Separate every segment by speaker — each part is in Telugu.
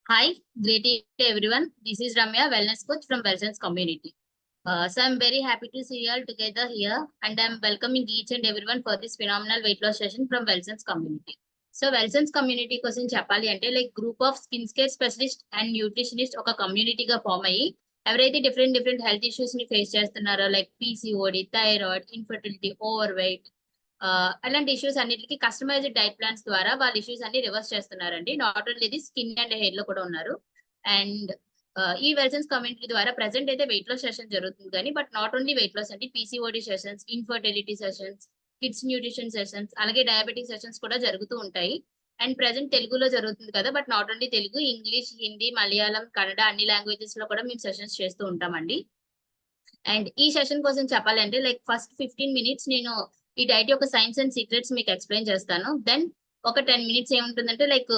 Speaker 1: Hi, great evening everyone. This is Ramya, wellness coach from Wellsense community. So I'm very happy to see you all together here, and I'm welcoming each and everyone for this phenomenal weight loss session from Wellsense community. So Wellsense community కోసం చెప్పాలి అంటే like group of skin care specialist and nutritionist ఒక కమ్యూనిటీగా ఫామ్ అయ్యి ఎవరైతే డిఫరెంట్ హెల్త్ ఇష్యూస్ ని ఫేస్ చేస్తున్నారో like PCOD, thyroid, infertility, over weight, అలాంటి ఇష్యూస్ అన్నిటికీ కస్టమైజ్డ్ డైట్ ప్లాన్స్ ద్వారా వాళ్ళ ఇష్యూస్ అన్ని రివర్స్ చేస్తున్నారండి. నాట్ ఓన్లీ ఇది స్కిన్ అండ్ హెయిర్ లో కూడా ఉన్నారు. అండ్ ఈ వెల్సన్స్ కమ్యూనిటీ ద్వారా ప్రెసెంట్ అయితే వెయిట్ లాస్ సెషన్ జరుగుతుంది కానీ but not only weight loss అంటే PCOD sessions, infertility sessions, kids nutrition sessions, అలాగే డయాబెటిక్ సెషన్స్ కూడా జరుగుతూ ఉంటాయి. అండ్ ప్రెసెంట్ తెలుగులో జరుగుతుంది కదా, but not only Telugu, English, Hindi, Malayalam, Kannada అన్ని లాంగ్వేజెస్ లో కూడా మేము సెషన్స్ చేస్తూ ఉంటామండి. అండ్ ఈ సెషన్ కోసం చెప్పాలంటే లైక్ ఫస్ట్ 15 మినిట్స్ నేను ఈ డైట్ యొక్క సైన్స్ అండ్ సీక్రెట్స్ మీకు ఎక్స్ప్లెయిన్ చేస్తాను. దెన్ ఒక 10 మినిట్స్ ఏముంటుందంటే లైక్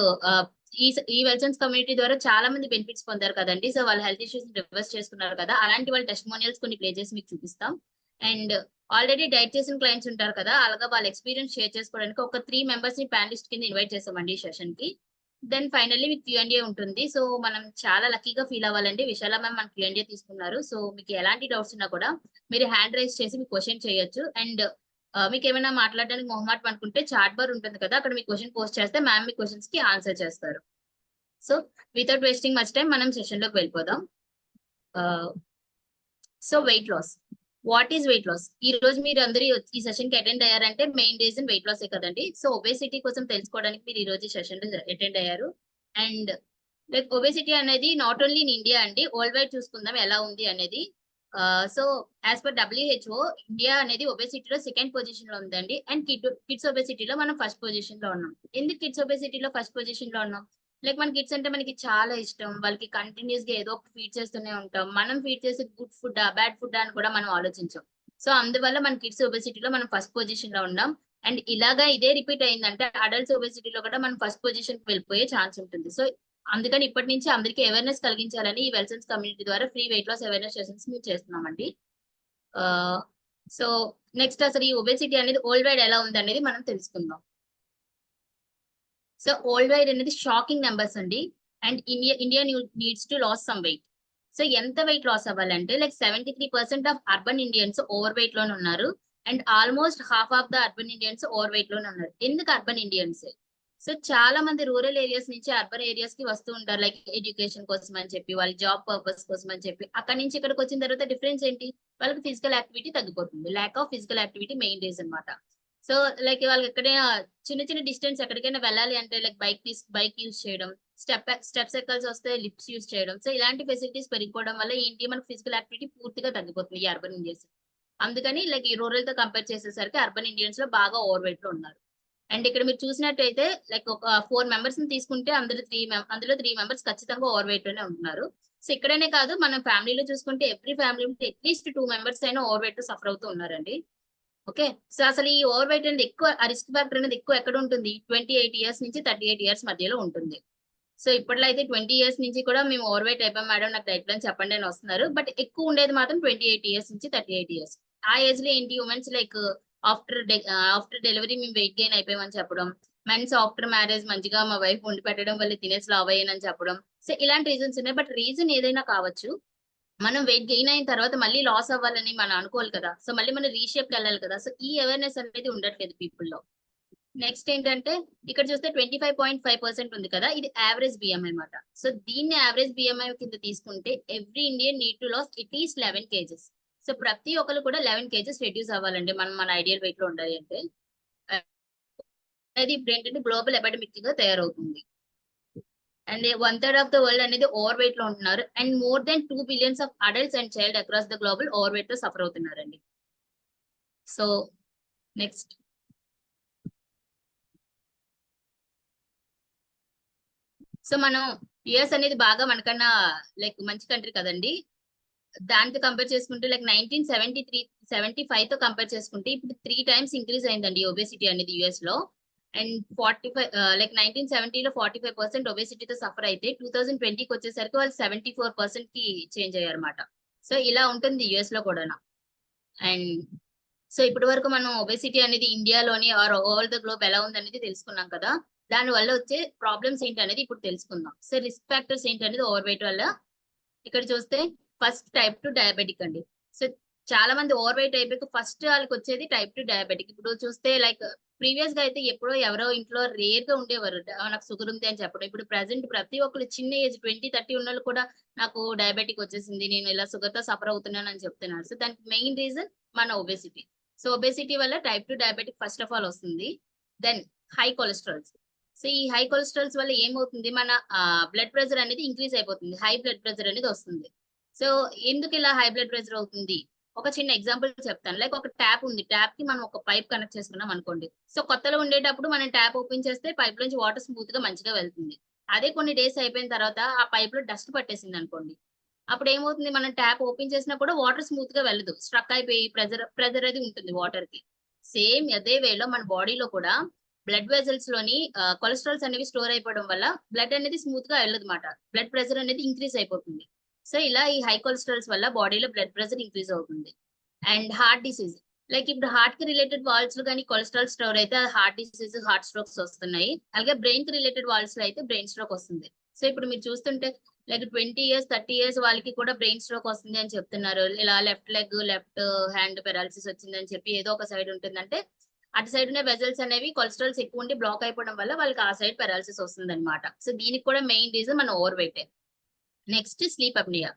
Speaker 1: ఈ వెల్సన్స్ కమ్యూనిటీ ద్వారా చాలా మంది బెనిఫిట్స్ పొందారు కదండి. సో వాళ్ళ హెల్త్ ఇష్యూస్ రివర్స్ చేసుకున్నారు కదా, అలాంటి వాళ్ళ టెస్టిమోనియల్స్ కొన్ని ప్లే చేసి మీకు చూపిస్తాం. అండ్ ఆల్రెడీ డైట్ చేసిన క్లయింట్స్ ఉంటారు కదా, అలాగా వాళ్ళ ఎక్స్పీరియన్స్ షేర్ చేసుకోవడానికి ఒక 3 మెంబర్స్ ని ప్యానలిస్ట్ కింద ఇన్వైట్ చేసామండి ఈ సెషన్ కి. దెన్ ఫైనల్లీ మీకు క్యూఎండే ఉంటుంది. సో మనం చాలా లక్కీగా ఫీల్ అవ్వాలండి. విశాల మ్యామ్ మన క్యూఎండే తీసుకున్నారు. సో మీకు ఎలాంటి డౌట్స్ ఉన్నా కూడా మీరు హ్యాండ్ రైజ్ చేసి మీకు క్వశ్చన్ చేయొచ్చు. అండ్ మీకు ఏమైనా మాట్లాడడానికి మొహమాటం అనుకుంటే చాట్ బార్ ఉంటుంది కదా, అక్కడ మీ క్వశ్చన్ పోస్ట్ చేస్తే మ్యామ్ మీ క్వశ్చన్స్ కి ఆన్సర్ చేస్తారు. So without wasting much time మనం సెషన్ లోకి వెళ్ళిపోదాం. So weight loss, what is weight loss? ఈ రోజు మీరు అందరూ ఈ సెషన్ కి అటెండ్ అయ్యారంటే మెయిన్ రీజన్ వెయిట్ లాస్ కదండి. సో ఒబేసిటీ కోసం తెలుసుకోవడానికి మీరు ఈ రోజు ఈ సెషన్ అటెండ్ అయ్యారు. అండ్ లైక్ ఒబేసిటీ అనేది నాట్ ఓన్లీ ఇన్ ఇండియా అండి, వరల్డ్ వైడ్ చూసుకుందాం ఎలా ఉంది అనేది. So as per WHO India అనేది ఒబేసిటీలో సెకండ్ పొజిషన్ లో ఉందండి. అండ్ కిడ్స్ ఒబేసిటీలో మనం ఫస్ట్ పొజిషన్ లో ఉన్నాం. ఎందుకు కిడ్స్ ఒబేసిటీలో ఫస్ట్ పొజిషన్ లో ఉన్నాం? లైక్ మన కిడ్స్ అంటే మనకి చాలా ఇష్టం, వాళ్ళకి కంటిన్యూస్ గా ఏదో ఒక ఫీడ్ చేస్తూనే ఉంటాం. మనం ఫీడ్ చేసే గుడ్ ఫుడ్ బ్యాడ్ ఫుడ్ అని కూడా మనం ఆలోచించాం. సో అందువల్ల మన కిడ్స్ ఒబేసిటీలో మనం ఫస్ట్ పొజిషన్ లో ఉన్నాం. అండ్ ఇలాగా ఇదే రిపీట్ అయిందంటే అడల్ట్స్ ఒబేసిటీలో కూడా మనం ఫస్ట్ పొజిషన్ కి వెళ్ళిపోయే ఛాన్స్ ఉంటుంది. సో అందుకని ఇప్పటి నుంచి అందరికీ అవేర్నెస్ కలిగించాలని ఈ వెల్సన్స్ కమ్యూనిటీ ద్వారా free weight loss awareness sessions మేము చేస్తున్నామండి. సో నెక్స్ట్ అసలు ఈ ఒబేసిటీ అనేది వరల్డ్ వైడ్ ఎలా ఉంది అనేది మనం తెలుసుకుందాం. సో వరల్డ్ వైడ్ అనేది షాకింగ్ నెంబర్స్ అండి. And India needs to lose some weight. So ఎంత వెయిట్ లాస్ అవ్వాలంటే like 73% of urban Indians over weight లోనే ఉన్నారు. And almost half of the urban Indians over weight లోనే ఉన్నారు. ఎందుకు అర్బన్ ఇండియన్స్? సో చాలా మంది రూరల్ ఏరియాస్ నుంచి అర్బన్ ఏరియాస్ కి వస్తూ ఉంటారు, లైక్ ఎడ్యుకేషన్ కోసం అని చెప్పి, వాళ్ళ జాబ్ పర్పస్ కోసం అని చెప్పి. అక్కడి నుంచి ఇక్కడికి వచ్చిన తర్వాత డిఫరెన్స్ ఏంటి? వాళ్ళకి ఫిజికల్ యాక్టివిటీ తగ్గిపోతుంది. Lack of physical activity main reason అనమాట. సో లైక్ వాళ్ళకి ఎక్కడైనా చిన్న డిస్టెన్స్ ఎక్కడికైనా వెళ్ళాలి అంటే లైక్ బైక్ యూజ్ చేయడం, స్టెప్స్ ఎక్కాల్సి వస్తే లిఫ్ట్స్ యూజ్ చేయడం. సో ఇలాంటి ఫెసిలిటీస్ పెరిగిపోవడం వల్ల ఏంటి, మనకి ఫిజికల్ యాక్టివిటీ పూర్తిగా తగ్గిపోతుంది ఈ అర్బన్ ఇండియన్స్. అందుకని లైక్ ఈ రూరల్ తో కంపేర్ చేసేసరికి అర్బన్ ఇండియన్స్ లో బాగా ఓవర్ వెయిట్ లో ఉన్నారు. అండ్ ఇక్కడ మీరు చూసినట్టయితే లైక్ ఒక 4 మెంబర్స్ ని తీసుకుంటే అందులో 3 మెంబర్స్ ఖచ్చితంగా ఓవర్ వెయిట్ లోనే ఉంటున్నారు. సో ఇక్కడనే కాదు, మన ఫ్యామిలీలో చూసుకుంటే ఎవ్రీ ఫ్యామిలీ అట్లీస్ట్ 2 మెంబర్స్ అయినా ఓవర్ వెయిట్ తో సఫర్ అవుతూ ఉన్నారండి. ఓకే, సో అసలు ఈ ఓవర్ వెయిట్ అనేది ఎక్కువ, ఆ రిస్క్ ఫ్యాక్టర్ అనేది ఎక్కువ ఎక్కడ ఉంటుంది? 28 ఇయర్స్ నుంచి 38 ఇయర్స్ మధ్యలో ఉంటుంది. సో ఇప్పట్లో అయితే 20 ఇయర్స్ నుంచి కూడా మేము ఓవర్ వెయిట్ అయిపోయాం మేడం, నాకు డైట్ ప్లాన్ చెప్పండి అని వస్తున్నారు. బట్ ఎక్కువ ఉండేది మాత్రం 28 ఇయర్స్ నుంచి 38 ఇయర్స్. ఆ ఏజ్ లో ఏంటి, ఉమెన్స్ లైక్ ఆఫ్టర్ డెలివరీ మేము వెయిట్ గెయిన్ అయిపోయామని చెప్పడం, మెన్స్ ఆఫ్టర్ మ్యారేజ్ మంచిగా మా వైఫ్ వండి పెట్టడం వల్ల తినేసి లావ్ అయ్యానని చెప్పడం. సో ఇలాంటి రీజన్స్ ఉన్నాయి. బట్ రీజన్ ఏదైనా కావచ్చు, మనం వెయిట్ గెయిన్ అయిన తర్వాత మళ్ళీ లాస్ అవ్వాలని మనం అనుకోవాలి కదా. సో మళ్ళీ మనం రీషేప్ వెళ్ళాలి కదా. సో ఈ అవేర్నెస్ అనేది ఉండట్లేదు పీపుల్ లో. నెక్స్ట్ ఏంటంటే ఇక్కడ చూస్తే 25.5% ఉంది కదా, ఇది యావరేజ్ బిఎంఐ అనమాట. సో దీన్ని యావరేజ్ బిఎంఐ కింద తీసుకుంటే every Indian need to lose at least 11 kgs. So ప్రతి ఒక్కరు కూడా 11 కేజెస్ రెడ్యూస్ అవ్వాలండి మనం మన ఐడియల్ వెయిట్ లో ఉండాలి అంటే. అది ఇప్పుడు ఏంటంటే గ్లోబల్ ఎపిడమిక్ గా తయారవుతుంది. అండ్ 1/3 ఆఫ్ ద వరల్డ్ అనేది ఓవర్ వెయిట్ లో ఉంటున్నారు. And more than 2 billions of adults and child across the global over weight తో సఫర్ అవుతున్నారండి. సో నెక్స్ట్, సో మనం యుఎస్ అనేది బాగా మనకన్నా లైక్ మంచి కంట్రీ కదండి. దాంతో కంపేర్ చేసుకుంటే లైక్ 1975 తో కంపేర్ చేసుకుంటే ఇప్పుడు 3 టైమ్స్ ఇంక్రీజ్ అయిందండి ఒబేసిటీ అనేది యుఎస్ లో. అండ్ 45 లైక్ 1970లో 45% ఒబేసిటీతో సఫర్ అయితే 2020కి వచ్చేసరికి వాళ్ళు 74% కి చేంజ్ అయ్యారు అనమాట. సో ఇలా ఉంటుంది యుఎస్ లో కూడా. అండ్ సో ఇప్పటి వరకు మనం ఒబేసిటీ అనేది ఇండియాలోని ఆర్ ఆల్ ద గ్లోబ్ ఎలా ఉంది అనేది తెలుసుకున్నాం కదా. దాని వల్ల వచ్చే ప్రాబ్లమ్స్ ఏంటి అనేది ఇప్పుడు తెలుసుకుందాం. సో రిస్క్ ఫ్యాక్టర్స్ ఏంటి అనేది ఓవర్ వెయిట్ వల్ల ఇక్కడ చూస్తే ఫస్ట్ టైప్ 2 డయాబెటిక్ అండి. సో చాలా మంది ఓవర్ వెయిట్ అయిపోయి ఫస్ట్ వాళ్ళకి వచ్చేది టైప్ 2 డయాబెటిక్. ఇప్పుడు చూస్తే లైక్ ప్రీవియస్ గా అయితే ఎప్పుడో ఎవరో ఇంట్లో రేర్ గా ఉండేవారు నాకు షుగర్ ఉంది అని చెప్పడం. ఇప్పుడు ప్రెసెంట్ ప్రతి ఒక్కరు చిన్న ఏజ్ 20, 30 ఉన్నోళ్ళు కూడా నాకు డయాబెటిక్ వచ్చేసింది, నేను ఇలా షుగర్ తో సఫర్ అవుతున్నాను అని చెప్తున్నారు. సో దానికి మెయిన్ రీజన్ మన ఒబేసిటీ. సో ఒబేసిటీ వల్ల type 2 diabetic first of all వస్తుంది. Then high cholesterols. సో ఈ హై కొలెస్ట్రాల్స్ వల్ల ఏమవుతుంది, మన బ్లడ్ ప్రెషర్ అనేది ఇంక్రీజ్ అయిపోతుంది, హై బ్లడ్ ప్రెషర్ అనేది వస్తుంది. సో ఎందుకు ఇలా హై బ్లడ్ ప్రెషర్ అవుతుంది, ఒక చిన్న ఎగ్జాంపుల్ చెప్తాను. లైక్ ఒక ట్యాప్ ఉంది, ట్యాప్ కి మనం ఒక పైప్ కనెక్ట్ చేసుకున్నాం అనుకోండి. సో కొత్తలో ఉండేటప్పుడు మనం ట్యాప్ ఓపెన్ చేస్తే పైప్ నుంచి వాటర్ స్మూత్ గా మంచిగా వెళ్తుంది. అదే కొన్ని డేస్ అయిపోయిన తర్వాత ఆ పైప్ లో డస్ట్ పట్టేసింది అనుకోండి, అప్పుడు ఏమవుతుంది, మనం ట్యాప్ ఓపెన్ చేసినా కూడా వాటర్ స్మూత్ గా వెళ్ళదు, స్ట్రక్ అయిపోయి ప్రెజర్ అది ఉంటుంది వాటర్ కి. సేమ్ అదే వేలో మన బాడీలో కూడా బ్లడ్ వెజల్స్ లోని కొలెస్ట్రాల్స్ అనేవి స్టోర్ అయిపోవడం వల్ల బ్లడ్ అనేది స్మూత్ గా వెళ్ళదు మాట, బ్లడ్ ప్రెషర్ అనేది ఇంక్రీజ్ అయిపోతుంది. సో ఇలా ఈ హై కొలెస్ట్రాల్స్ వల్ల బాడీలో బ్లడ్ ప్రెషర్ ఇంక్రీజ్ అవుతుంది. అండ్ హార్ట్ డిసీజ్, లైక్ ఇప్పుడు హార్ట్ కి రిలేటెడ్ వాల్స్ లో కానీ కొలెస్ట్రాల్ స్టోర్ అయితే హార్ట్ డిసీజ్, హార్ట్ స్ట్రోక్స్ వస్తున్నాయి. అలాగే బ్రెయిన్ కి రిలేటెడ్ వాల్స్ లో అయితే బ్రెయిన్ స్ట్రోక్ వస్తుంది. సో ఇప్పుడు మీరు చూస్తుంటే లైక్ 20 years 30 years వాళ్ళకి కూడా బ్రెయిన్ స్ట్రోక్ వస్తుంది అని చెప్తున్నారు. ఇలా left leg left hand paralysis వచ్చిందని చెప్పి ఏదో ఒక సైడ్ ఉంటుందంటే అటు సైడ్ ఉన్న వెజల్స్ అనేవి కొలెస్ట్రాల్స్ ఎక్కువ ఉండి బ్లాక్ అయిపోవడం వల్ల వాళ్ళకి ఆ సైడ్ పెరాలసిస్ వస్తుంది అనమాట. సో దీనికి కూడా మెయిన్ రీజన్ మన over weight. Next sleep apnea.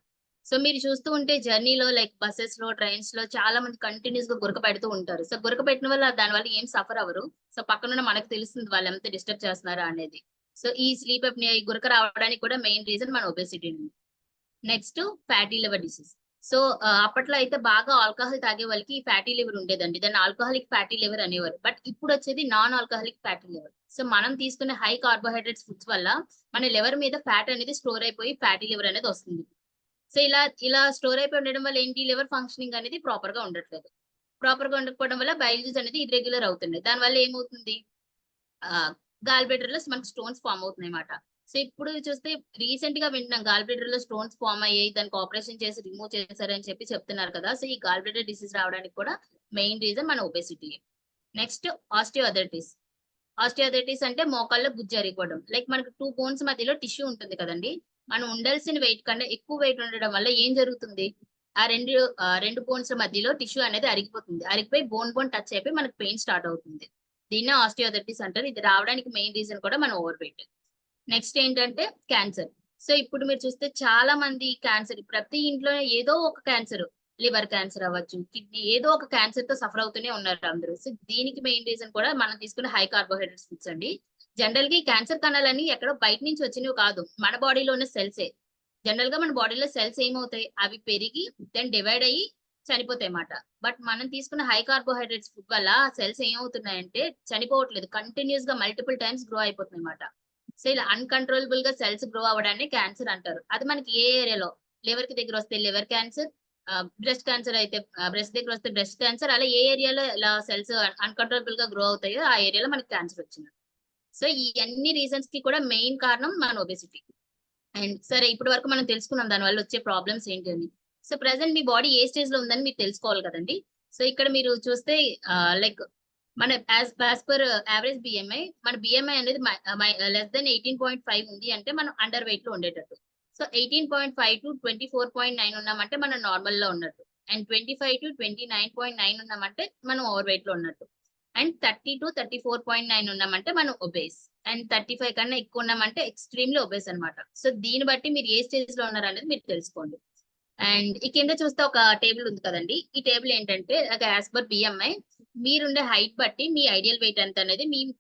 Speaker 1: So మీరు చూస్తూ ఉంటే జర్నీలో లైక్ బస్సెస్ లో ట్రైన్స్ లో చాలా మంది కంటిన్యూస్ గా గురక పెడుతూ ఉంటారు. సో గురక పెట్టిన వల్ల దాని వల్ల ఏం సఫర్ అవ్వరు. సో పక్కనున్న మనకు తెలుస్తుంది వాళ్ళు ఎంత డిస్టర్బ్ చేస్తున్నారా అనేది. సో ఈ స్లీప్ అప్నియా, ఈ గురక రావడానికి కూడా మెయిన్ రీజన్ మన obesity. Next fatty liver disease. So అప్పట్లో అయితే బాగా ఆల్కహాల్ తాగే వాళ్ళకి ఫ్యాటీ లివర్ ఉండేదండి, దాన్ని ఆల్కహాలిక్ ఫ్యాటీ లివర్ అనేవారు. బట్ ఇప్పుడు వచ్చేది non alcoholic fatty liver. So మనం తీసుకునే హై కార్బోహైడ్రేట్స్ ఫుడ్స్ వల్ల మన లివర్ మీద ఫ్యాట్ అనేది స్టోర్ అయిపోయి ఫ్యాటీ లివర్ అనేది వస్తుంది. సో ఇలా ఇలా స్టోర్ అయిపోయి ఉండడం వల్ల ఏంటి, లివర్ ఫంక్షనింగ్ అనేది ప్రాపర్ గా ఉండట్లేదు. ప్రాపర్ గా ఉండకపోవడం వల్ల బైల్ జ్యూస్ అనేది ఇర్రెగ్యులర్ అవుతుంది. దాని వల్ల ఏమవుతుంది, గాల్ బ్లాడర్ లో మనకు స్టోన్స్ ఫామ్ అవుతున్నాయి అన్నమాట. సో ఇప్పుడు చూస్తే రీసెంట్ గా వింటున్నాం గాల్ బ్లాడర్ లో స్టోన్స్ ఫామ్ అయ్యాయి, దానికి ఆపరేషన్ చేసి రిమూవ్ చేశారని చెప్పి చెప్తున్నారు కదా. సో ఈ గాల్ బ్లాడర్ డిసీజ్ రావడానికి కూడా మెయిన్ రీజన్ మన ఒబేసిటీ. Next osteoarthritis. ఆస్టియోఆర్థరైటిస్ అంటే మోకాళ్ళలో గుజ్జు అరిగిపోవడం. లైక్ మనకు 2 బోన్స్ మధ్యలో టిష్యూ ఉంటుంది కదండి, మనం ఉండాల్సిన వెయిట్ కన్నా ఎక్కువ వెయిట్ ఉండడం వల్ల ఏం జరుగుతుంది, ఆ రెండు బోన్స్ మధ్యలో టిష్యూ అనేది అరిగిపోతుంది, అరిగిపోయి బోన్ టచ్ అయిపోయి మనకు పెయిన్ స్టార్ట్ అవుతుంది. దీన్నే ఆస్టియోఆర్థరైటిస్ అంటారు. ఇది రావడానికి మెయిన్ రీజన్ కూడా మన ఓవర్ వెయిట్. నెక్స్ట్ ఏంటంటే క్యాన్సర్. సో ఇప్పుడు మీరు చూస్తే చాలా మంది క్యాన్సర్, ప్రతి ఇంట్లో ఏదో ఒక క్యాన్సర్, లివర్ క్యాన్సర్ అవ్వచ్చు, కిడ్నీ, ఏదో ఒక క్యాన్సర్ తో సఫర్ అవుతూనే ఉన్నారు అందరూ. సో దీనికి మెయిన్ రీజన్ కూడా మనం తీసుకునే హై కార్బోహైడ్రేట్స్ ఫుడ్స్ అండి. జనరల్ గా ఈ క్యాన్సర్ కణాలని ఎక్కడో బయట నుంచి వచ్చినవి కాదు, మన బాడీలో ఉన్న సెల్సే. జనరల్ గా మన బాడీలో సెల్స్ ఏమవుతాయి, అవి పెరిగి దెన్ డివైడ్ అయ్యి చనిపోతాయి అన్నమాట. బట్ మనం తీసుకున్న హై కార్బోహైడ్రేట్స్ ఫుడ్ వల్ల సెల్స్ ఏమవుతున్నాయంటే చనిపోవట్లేదు, కంటిన్యూస్ గా మల్టిపుల్ టైమ్స్ గ్రో అయిపోతున్నాయి అన్నమాట. సో ఇలా అన్కంట్రోలబుల్ గా సెల్స్ గ్రో అవ్వడాన్ని క్యాన్సర్ అంటారు. అది మనకి ఏ ఏరియాలో, లివర్ కి దగ్గర వస్తే లివర్ క్యాన్సర్, బ్రెస్ట్ క్యాన్సర్ అయితే బ్రెస్ట్ దగ్గర వస్తే బ్రెస్ట్ క్యాన్సర్, అలా ఏ ఏరియాలో ఇలా సెల్స్ అన్కంట్రోలబుల్ గా గ్రో అవుతాయో ఆ ఏరియాలో మనకి క్యాన్సర్ వచ్చింది. సో ఈ అన్ని రీజన్స్ కి కూడా మెయిన్ కారణం మన ఒబేసిటీ. అండ్ సరే ఇప్పటి వరకు మనం తెలుసుకున్నాం దాని వల్ల వచ్చే ప్రాబ్లమ్స్ ఏంటి అని. సో ప్రెసెంట్ మీ బాడీ ఏ స్టేజ్ లో ఉందని మీరు తెలుసుకోవాలి కదండి. సో ఇక్కడ మీరు చూస్తే లైక్ మన యాజ్ పర్ యావరేజ్ బిఎంఐ, మన బిఎంఐ అనేది లెస్ దెన్ 18.5 ఉంది అంటే మనం అండర్ వెయిట్ లో ఉండేటట్టు. సో 18.5 to 24.9 ఉన్నామంటే మనం నార్మల్ లో ఉన్నట్టు. అండ్ 25 to 29.9 ఉన్నామంటే మనం ఓవర్ వెయిట్ లో ఉన్నట్టు. అండ్ 30 to 34.9 ఉన్నామంటే మనం ఒబేస్. అండ్ 35 కన్నా ఎక్కువ ఉన్నామంటే ఎక్స్ట్రీమ్లీ ఒబేస్ అనమాట. సో దీన్ని బట్టి మీరు ఏ స్టేజ్ లో ఉన్నారు అనేది మీరు తెలుసుకోండి. అండ్ ఈ కింద చూస్తే ఒక టేబుల్ ఉంది కదండి, ఈ టేబుల్ ఏంటంటే యాజ్ పర్ బిఎంఐ మీరుండే హైట్ బట్టి మీ ఐడియల్ వెయిట్ ఎంత అనేది మేము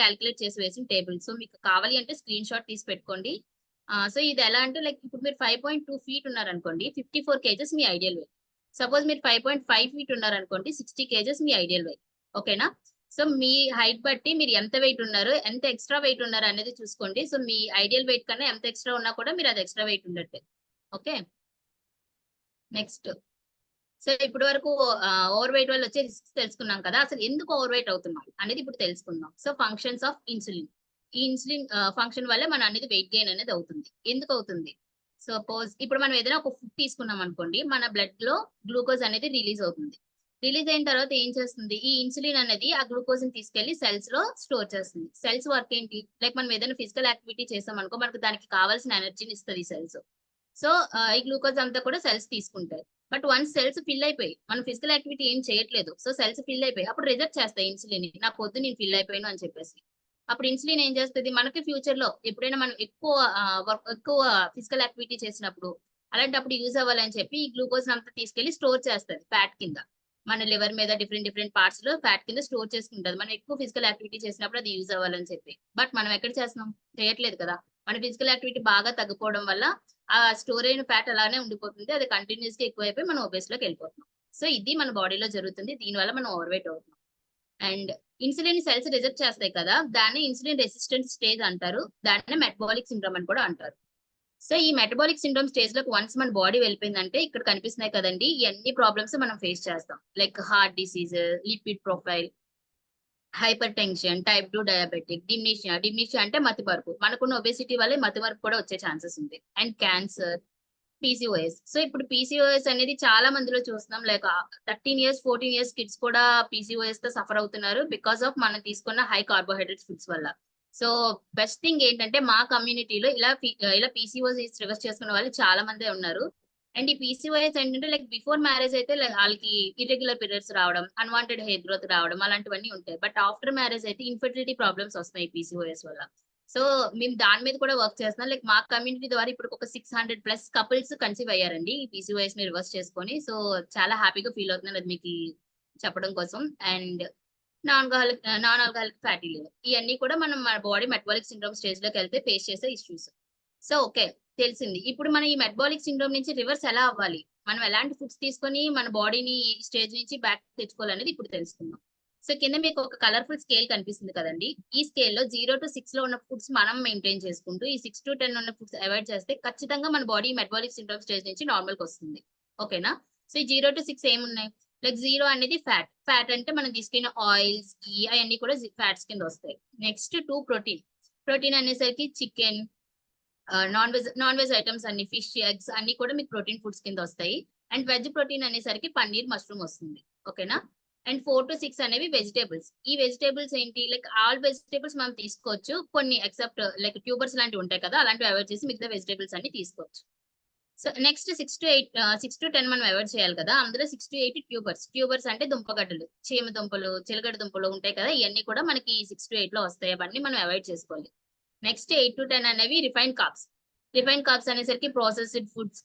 Speaker 1: క్యాలిక్యులేట్ చేసి వేసిన టేబుల్. సో మీకు కావాలి అంటే స్క్రీన్ షాట్ తీసి పెట్టుకోండి. సో ఇది ఎలా అంటే లైక్ ఇప్పుడు మీరు 5.2 feet ఉన్నారనుకోండి, 54 kgs మీ ఐడియల్ వెయిట్. సపోజ్ మీరు 5.5 feet ఉన్నారనుకోండి, 60 kgs మీ ఐడియల్ వెయిట్. ఓకేనా. సో మీ హైట్ బట్టి మీరు ఎంత వెయిట్ ఉన్నారు, ఎంత ఎక్స్ట్రా వెయిట్ ఉన్నారు అనేది చూసుకోండి. సో మీ ఐడియల్ వెయిట్ కన్నా ఎంత ఎక్స్ట్రా ఉన్నా కూడా మీరు అది ఎక్స్ట్రా వెయిట్ ఉన్నట్టే. ఓకే. నెక్స్ట్, సో ఇప్పటి వరకు ఓవర్ వెయిట్ వల్ల వచ్చే రిస్క్ తెలుసుకున్నాం కదా, అసలు ఎందుకు ఓవర్ వెయిట్ అవుతున్నాం అనేది ఇప్పుడు తెలుసుకుందాం. So functions of insulin. ఈ ఇన్సులిన్ ఫంక్షన్ వల్ల మన అనేది వెయిట్ గెయిన్ అనేది అవుతుంది. ఎందుకు అవుతుంది, సపోజ్ ఇప్పుడు మనం ఏదైనా ఒక ఫుడ్ తీసుకున్నాం అనుకోండి, మన బ్లడ్ లో గ్లూకోజ్ అనేది రిలీజ్ అవుతుంది. రిలీజ్ అయిన తర్వాత ఏం చేస్తుంది, ఈ ఇన్సులిన్ అనేది ఆ గ్లూకోజ్ ని తీసుకెళ్లి సెల్స్ లో స్టోర్ చేస్తుంది. సెల్స్ వర్క్ ఏంటి, లైక్ మనం ఏదైనా ఫిజికల్ యాక్టివిటీ చేసాం అనుకో, మనకు దానికి కావాల్సిన ఎనర్జీని ఇస్తుంది సెల్స్. సో ఈ గ్లూకోజ్ అంతా కూడా సెల్స్ తీసుకుంటాయి. బట్ వన్స్ సెల్స్ ఫిల్ అయిపోయి, మనం ఫిజికల్ యాక్టివిటీ ఏం చేయట్లేదు, సో సెల్స్ ఫిల్ అయిపోయి అప్పుడు రిజెక్ట్ చేస్తాయి ఇన్సులిన్. నాకు వద్దు, నేను ఫిల్ అయిపోయాను అని చెప్పేసి. అప్పుడు ఇన్సులిన్ ఏం చేస్తుంది, మనకి ఫ్యూచర్ లో ఎప్పుడైనా మనం ఎక్కువ ఫిజికల్ యాక్టివిటీ చేసినప్పుడు, అలాంటప్పుడు యూజ్ అవ్వాలని చెప్పి ఈ గ్లూకోజ్ అంతా తీసుకెళ్లి స్టోర్ చేస్తుంది ఫ్యాట్ కింద. మన లివర్ మీద డిఫరెంట్ పార్ట్స్ లో ఫ్యాట్ కింద స్టోర్ చేసుకుంటది. మనం ఎక్కువ ఫిజికల్ యాక్టివిటీ చేసినప్పుడు అది యూజ్ అవ్వాలని చెప్పి. బట్ మనం ఎక్కడ చేస్తున్నాం, చేయట్లేదు కదా. మన ఫిజికల్ యాక్టివిటీ బాగా తగ్గిపోవడం వల్ల ఆ స్టోర్ అయిన ఫ్యాట్ అలానే ఉండిపోతుంది. అది కంటిన్యూస్ గా ఎక్కువైపోయి మనం ఒబేస్ లోకి వెళ్ళిపోతున్నాం. సో ఇది మన బాడీలో జరుగుతుంది. దీనివల్ల మనం ఓవర్ వెయిట్ అవుతున్నాం. అండ్ ఇన్సులిన్ సెల్స్ రిజెక్ట్ చేస్తాయి కదా, దాన్ని ఇన్సులిన్ రెసిస్టెంట్ స్టేజ్ అంటారు. దాన్ని మెటబాలిక్ సిండ్రోమ్ అని కూడా అంటారు. సో ఈ మెటబాలిక్ సిండ్రోమ్ స్టేజ్ లోకి వన్స్ మన బాడీ వెళ్ళిపోయిందంటే, ఇక్కడ కనిపిస్తున్నాయి కదండి, ఈ అన్ని ప్రాబ్లమ్స్ మనం ఫేస్ చేస్తాం. Like heart disease, lipid profile, hypertension, type 2 diabetic, dementia అంటే మతిమరుపు. మనకున్న ఒబేసిటీ వల్ల మతిమరుపు కూడా వచ్చే ఛాన్సెస్ ఉంది. And cancer, PCOS. సో ఇప్పుడు పీసీఓఎస్ అనేది చాలా మందిలో చూస్తున్నాం. లైక్ 13 ఇయర్స్ 14 ఇయర్స్ కిడ్స్ కూడా పీసీఓఎస్ తో సఫర్ అవుతున్నారు, బికాస్ ఆఫ్ మనం తీసుకున్న హై కార్బోహైడ్రేట్స్ ఫుడ్స్ వల్ల. సో బెస్ట్ థింగ్ ఏంటంటే, మా కమ్యూనిటీలో ఇలా పీసీఓఎస్ రివర్స్ చేసుకున్న వాళ్ళు చాలా మందే ఉన్నారు. అండ్ ఈ పీసీఓఎస్ ఏంటంటే, లైక్ బిఫోర్ మ్యారేజ్ అయితే వాళ్ళకి ఇర్రెగ్యులర్ పీరియడ్స్ రావడం, అన్వాంటెడ్ హెయిర్ గ్రోత్ రావడం, అలాంటివన్నీ ఉంటాయి. బట్ ఆఫ్టర్ మ్యారేజ్ అయితే ఇన్ఫర్టిలిటీ ప్రాబ్లమ్స్ వస్తున్నాయి పీసీఓఎస్ వల్ల. సో మేము దాని మీద కూడా వర్క్ చేస్తున్నాం. లైక్ మా కమ్యూనిటీ ద్వారా ఇప్పుడు ఒక 600+ కపుల్స్ కన్సీవ్ అయ్యారండి ఈ పీసీఓఎస్ ని రివర్స్ చేసుకొని. సో చాలా హ్యాపీగా ఫీల్ అవుతున్నాను అది మీకు చెప్పడం కోసం. And non alcoholic fatty liver, ఇవన్నీ కూడా మనం మన బాడీ మెటబాలిక్ సిండ్రోమ్ స్టేజ్ లోకి వెళ్తే ఫేస్ చేసే ఇష్యూస్. సో ఓకే, తెలిసింది. ఇప్పుడు మనం ఈ మెటబాలిక్ సిండ్రోమ్ నుంచి రివర్స్ ఎలా అవ్వాలి, మనం ఎలాంటి ఫుడ్స్ తీసుకొని మన బాడీని ఈ స్టేజ్ నుంచి బ్యాక్ తెచ్చుకోవాలనేది ఇప్పుడు తెలుసుకుందాం. సో కింద మీకు ఒక కలర్ఫుల్ స్కేల్ కనిపిస్తుంది కదండి. ఈ స్కేల్ లో 0 to 6 లో ఉన్న ఫుడ్స్ మనం మెయింటైన్ చేసుకుంటూ, ఈ 6 to 10 ఉన్న ఫుడ్స్ అవాయిడ్ చేస్తే ఖచ్చితంగా మన బాడీ మెటబాలిక్ సిండ్రోమ్ స్టేజ్ నుంచి నార్మల్ కి వస్తుంది. ఓకేనా. సో ఈ 0 to 6 ఏమున్నాయి, లైక్ 0 అనేది ఫ్యాట్ అంటే మనం తీసుకున్న ఆయిల్స్, ఘీ అవన్నీ కూడా ఫ్యాట్స్ కింద వస్తాయి. నెక్స్ట్ 2 ప్రోటీన్ అనేసరికి చికెన్, నాన్ వెజ్ ఐటమ్స్ అన్ని, ఫిష్, ఎగ్స్ అన్ని కూడా మీకు ప్రోటీన్ ఫుడ్స్ కింద వస్తాయి. అండ్ వెజ్ ప్రోటీన్ అనేసరికి పన్నీర్, మష్రూమ్ వస్తుంది. ఓకేనా. అండ్ 4 to 6 అనేవి వెజిటేబుల్స్. ఈ వెజిటేబుల్స్ ఏంటి, లైక్ ఆల్ వెజిటేబుల్స్ మనం తీసుకోవచ్చు, కొన్ని ఎక్సెప్ట్ లైక్ ట్యూబర్స్ లాంటివి ఉంటాయి కదా, అలాంటివి అవాయిడ్ చేసి మిగతా వెజిటేబుల్స్ అన్ని తీసుకోవచ్చు. సో నెక్స్ట్ 6 to 10 మనం అవాయిడ్ చేయాలి కదా. అందులో 6 to 8 ట్యూబర్స్ అంటే దుంపగడ్డలు, చీమ దుంపలు, చిలగడ దుంపలు ఉంటాయి కదా, ఇవన్నీ కూడా మనకి 6 to 8 లో వస్తాయి. అవన్నీ మనం అవాయిడ్ చేసుకోవాలి. నెక్స్ట్ 8 to 10 అనేవి రిఫైన్డ్ కార్బ్స్ అనేసరికి ప్రాసెస్డ్ ఫుడ్స్,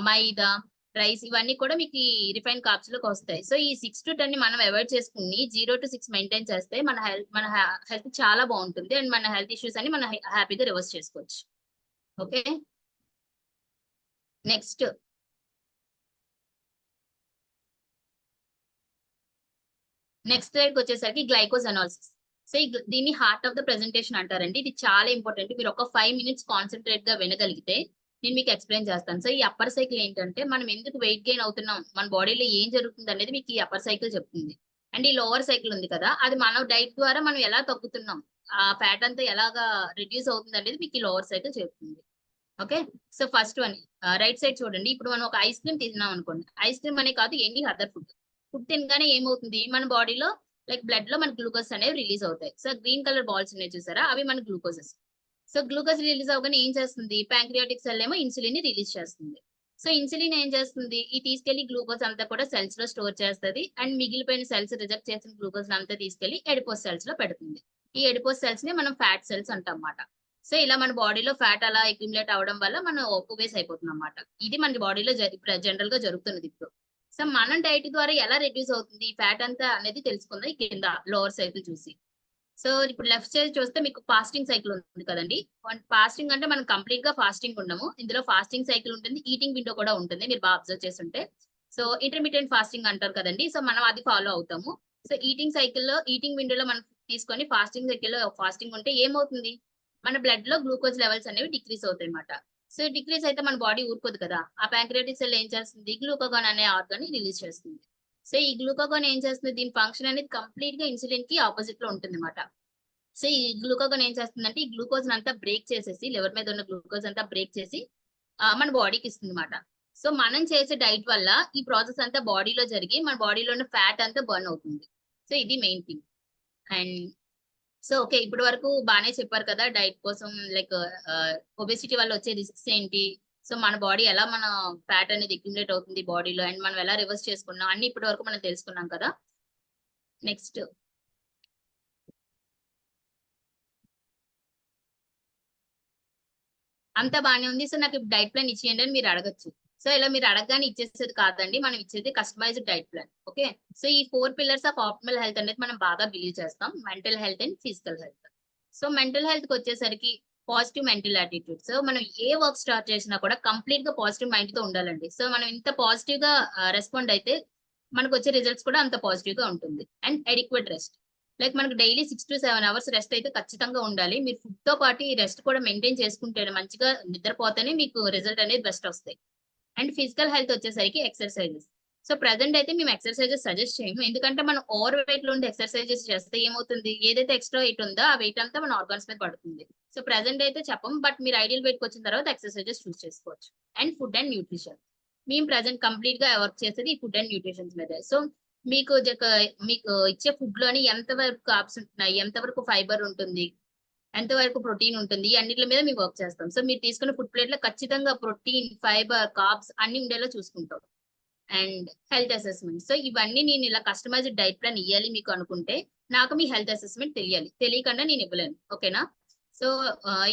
Speaker 1: మైదా, రైస్, ఇవన్నీ కూడా మీకు రిఫైన్డ్ కార్బ్స్ లోకి వస్తాయి. సో ఈ 6 to 10 ని మనం అవాయిడ్ చేసుకుని 0 to 6 మెయింటైన్ చేస్తే మన హెల్త్ చాలా బాగుంటుంది. అండ్ మన హెల్త్ ఇష్యూస్ అని మనం హ్యాపీగా రివర్స్ చేసుకోవచ్చు. ఓకే. నెక్స్ట్ స్లైడ్ వచ్చేసరికి గ్లైకోజ్ అనాలిసిస్. సో దీన్ని హార్ట్ ఆఫ్ ద ప్రెజెంటేషన్ అంటారండి. ఇది చాలా ఇంపార్టెంట్. మీరు ఒక 5 minutes కాన్సన్ట్రేట్ గా వినగలిగితే నేను మీకు ఎక్స్ప్లెయిన్ చేస్తాను. సో ఈ అప్పర్ సైకిల్ ఏంటంటే, మనం ఎందుకు వెయిట్ గెయిన్ అవుతున్నాం, మన బాడీలో ఏం జరుగుతుంది అనేది మీకు ఈ అప్పర్ సైకిల్ చెప్తుంది. అండ్ ఈ లోవర్ సైకిల్ ఉంది కదా, అది మన డైట్ ద్వారా మనం ఎలా తగ్గుతున్నాం, ఆ ఫ్యాట్ అంతా ఎలాగా రిడ్యూస్ అవుతుంది అనేది మీకు ఈ లోవర్ సైకిల్ చెప్తుంది. Okay. So first one right side చూడండి. ఇప్పుడు మనం ఒక ఐస్ క్రీమ్ తిన్నాం అనుకోండి, ఐస్ క్రీమ్ అనే కాదు, ఎనీ అదర్ ఫుడ్ తినగానే ఏమవుతుంది, మన బాడీలో లైక్ బ్లడ్ లో మన గ్లూకోజ్ అనేవి రిలీజ్ అవుతాయి. సో గ్రీన్ కలర్ బాల్స్ ఉన్నాయి చూసారా, అవి మన గ్లూకోజెస్. సో గ్లూకోజ్ రిలీజ్ అవగానే ఏం చేస్తుంది, ప్యాంక్రియాటిక్ సెల్ ఏమో ఇన్సులిన్ ని రిలీజ్ చేస్తుంది. సో ఇన్సులిన్ ఏం చేస్తుంది, ఈ తీసుకెళ్లి గ్లూకోజ్ అంతా కూడా సెల్స్ లో స్టోర్ చేస్తుంది. అండ్ మిగిలిపోయిన సెల్స్ రిజెక్ట్ చేసిన గ్లూకోజ్ అంతా తీసుకెళ్లి ఎడిపోస్ సెల్స్ లో పెడుతుంది. ఈ ఎడిపోస్ సెల్స్ ని మనం ఫ్యాట్ సెల్స్ అంటాం అన్నమాట. సో ఇలా మన బాడీలో ఫ్యాట్ అలా అక్యుములేట్ అవడం వల్ల మనం ఒబేస్ అయిపోతుంది అన్నమాట. ఇది మన బాడీలో జనరల్ గా జరుగుతున్నది ఇప్పుడు. సో మనం డైట్ ద్వారా ఎలా రెడ్యూస్ అవుతుంది ఈ ఫ్యాట్ అంతా అనేది తెలుసుకుందాం. కింద లోవర్ సైకిల్ చూసి. సో ఇప్పుడు లెఫ్ట్ సైడ్ చూస్తే మీకు ఫాస్టింగ్ సైకిల్ ఉంది కదండి. ఫాస్టింగ్ అంటే మనం కంప్లీట్ గా ఫాస్టింగ్ ఉండము, ఇందులో ఫాస్టింగ్ సైకిల్ ఉంటుంది, ఈటింగ్ విండో కూడా ఉంటుంది. మీరు బాగా అబ్జర్వ్ చేస్తుంటే, సో ఇంటర్మీడియట్ ఫాస్టింగ్ అంటారు కదండి. సో మనం అది ఫాలో అవుతాము. సో ఈటింగ్ విండోలో మనం తీసుకొని ఫాస్టింగ్ సైకిల్ లో ఫాస్టింగ్ ఉంటే ఏమవుతుంది, మన బ్లడ్ లో గ్లూకోజ్ లెవెల్స్ అనేవి డిక్రీస్ అవుతాయి అన్నమాట. సో డిక్రీస్ అయితే మన బాడీ ఊరుకోదు కదా, ఆ ప్యాంక్రియాటిక్ సెల్ ఏం చేస్తుంది, గ్లూకాగాన్ అనే ఆర్గాన్ రిలీజ్ చేస్తుంది. సో ఈ గ్లూకాగాన్ ఏం చేస్తుంది, దీని ఫంక్షన్ అనేది కంప్లీట్ గా ఇన్సులిన్ కి ఆపోజిట్ లో ఉంటుంది అనమాట. సో ఈ గ్లూకాగాన్ ఏం చేస్తుందంటే, ఈ గ్లూకోజ్ అంతా బ్రేక్ చేసేసి, లివర్ మీద ఉన్న గ్లూకోజ్ అంతా బ్రేక్ చేసి మన బాడీకి ఇస్తుంది అనమాట. సో మనం చేసే డైట్ వల్ల ఈ ప్రాసెస్ అంతా బాడీలో జరిగి మన బాడీలో ఉన్న ఫ్యాట్ అంతా బర్న్ అవుతుంది. సో ఇది main thing. And so okay, ఇప్పటి వరకు బానే చెప్పారు కదా డైట్ కోసం, లైక్ ఒబెసిటీ వల్ల వచ్చే రిస్క్స్ ఏంటి, సో మన బాడీ ఎలా మన ఫ్యాట్ అనేది అక్యుములేట్ అవుతుంది బాడీలో, అండ్ మనం ఎలా రివర్స్ చేసుకున్నాం అన్ని ఇప్పటి వరకు మనం తెలుసుకున్నాం కదా. నెక్స్ట్ అంతా బానే ఉంది. సో నాకు డైట్ ప్లాన్ ఇచ్చేయండి అని మీరు అడగచ్చు. సో ఇలా మీరు అడగగానే ఇచ్చేసేది కాదండి, మనం ఇచ్చేది customized diet plan. Okay, so ఈ 4 పిల్లర్స్ ఆఫ్ ఆప్టిమల్ హెల్త్ అనేది మనం బాగా బిలీవ్ చేస్తాం, mental health and physical health. So mental health కి వచ్చేసరికి పాజిటివ్ మెంటల్ యాటిట్యూడ్. సో మనం ఏ వర్క్ స్టార్ట్ చేసినా కూడా కంప్లీట్ గా పాజిటివ్ మైండ్ తో ఉండాలండి. సో మనం ఇంత పాజిటివ్ గా రెస్పాండ్ అయితే మనకు వచ్చే రిజల్ట్స్ కూడా అంత పాజిటివ్ గా ఉంటుంది. అండ్ అడిక్వేట్ రెస్ట్, లైక్ మనకు డైలీ 6 to 7 అవర్స్ రెస్ట్ అయితే ఖచ్చితంగా ఉండాలి. మీరు ఫుడ్ తో పాటు ఈ రెస్ట్ కూడా మెయింటైన్ చేసుకుంటే మంచిగా నిద్రపోతేనే మీకు రిజల్ట్ అనేది బెస్ట్ వస్తాయి. అండ్ ఫిజికల్ హెల్త్ వచ్చేసరికి ఎక్సర్సైజెస్. సో ప్రెసెంట్ అయితే మేము ఎక్సర్సైజెస్ సజెస్ట్ చేయము, ఎందుకంటే మనం ఓవర్ వెయిట్ లో ఉండే ఎక్సర్సైజెస్ చేస్తే ఏమవుతుంది, ఏదైతే ఎక్స్ట్రా వెయిట్ ఉందో ఆ వెయిట్ అంతా మన ఆర్గాన్స్ మీద పడుతుంది. సో ప్రెసెంట్ అయితే చెప్పం, బట్ మీరు ఐడియల్ వెయిట్ వచ్చిన తర్వాత ఎక్సర్సైజెస్ చూస్ చేసుకోవచ్చు. అండ్ ఫుడ్ అండ్ న్యూట్రిషన్, మేము ప్రెసెంట్ కంప్లీట్ గా వర్క్ చేసేది ఈ ఫుడ్ అండ్ న్యూట్రిషన్స్ మీద. సో మీకు మీకు ఇచ్చే ఫుడ్ లోని ఎంత వరకు కార్బ్స్ ఉంటున్నాయి, ఎంత వరకు ఫైబర్ ఉంటుంది, ఎంత వరకు ప్రోటీన్ ఉంటుంది, ఈ అన్నిటి మీద మేము వర్క్ చేస్తాం. సో మీరు తీసుకున్న ఫుడ్ ప్లేట్ లో ఖచ్చితంగా ప్రోటీన్, ఫైబర్, కార్బ్స్ అన్ని ఉండేలా చూసుకుంటాం. అండ్ హెల్త్ అసెస్మెంట్, సో ఇవన్నీ నేను ఇలా కస్టమైజ్డ్ డైట్ ప్లాన్ ఇవ్వాలి మీకు అనుకుంటే నాకు మీ హెల్త్ అసెస్మెంట్ తెలియాలి, తెలియకుండా నేను ఇవ్వలేను. ఓకేనా? సో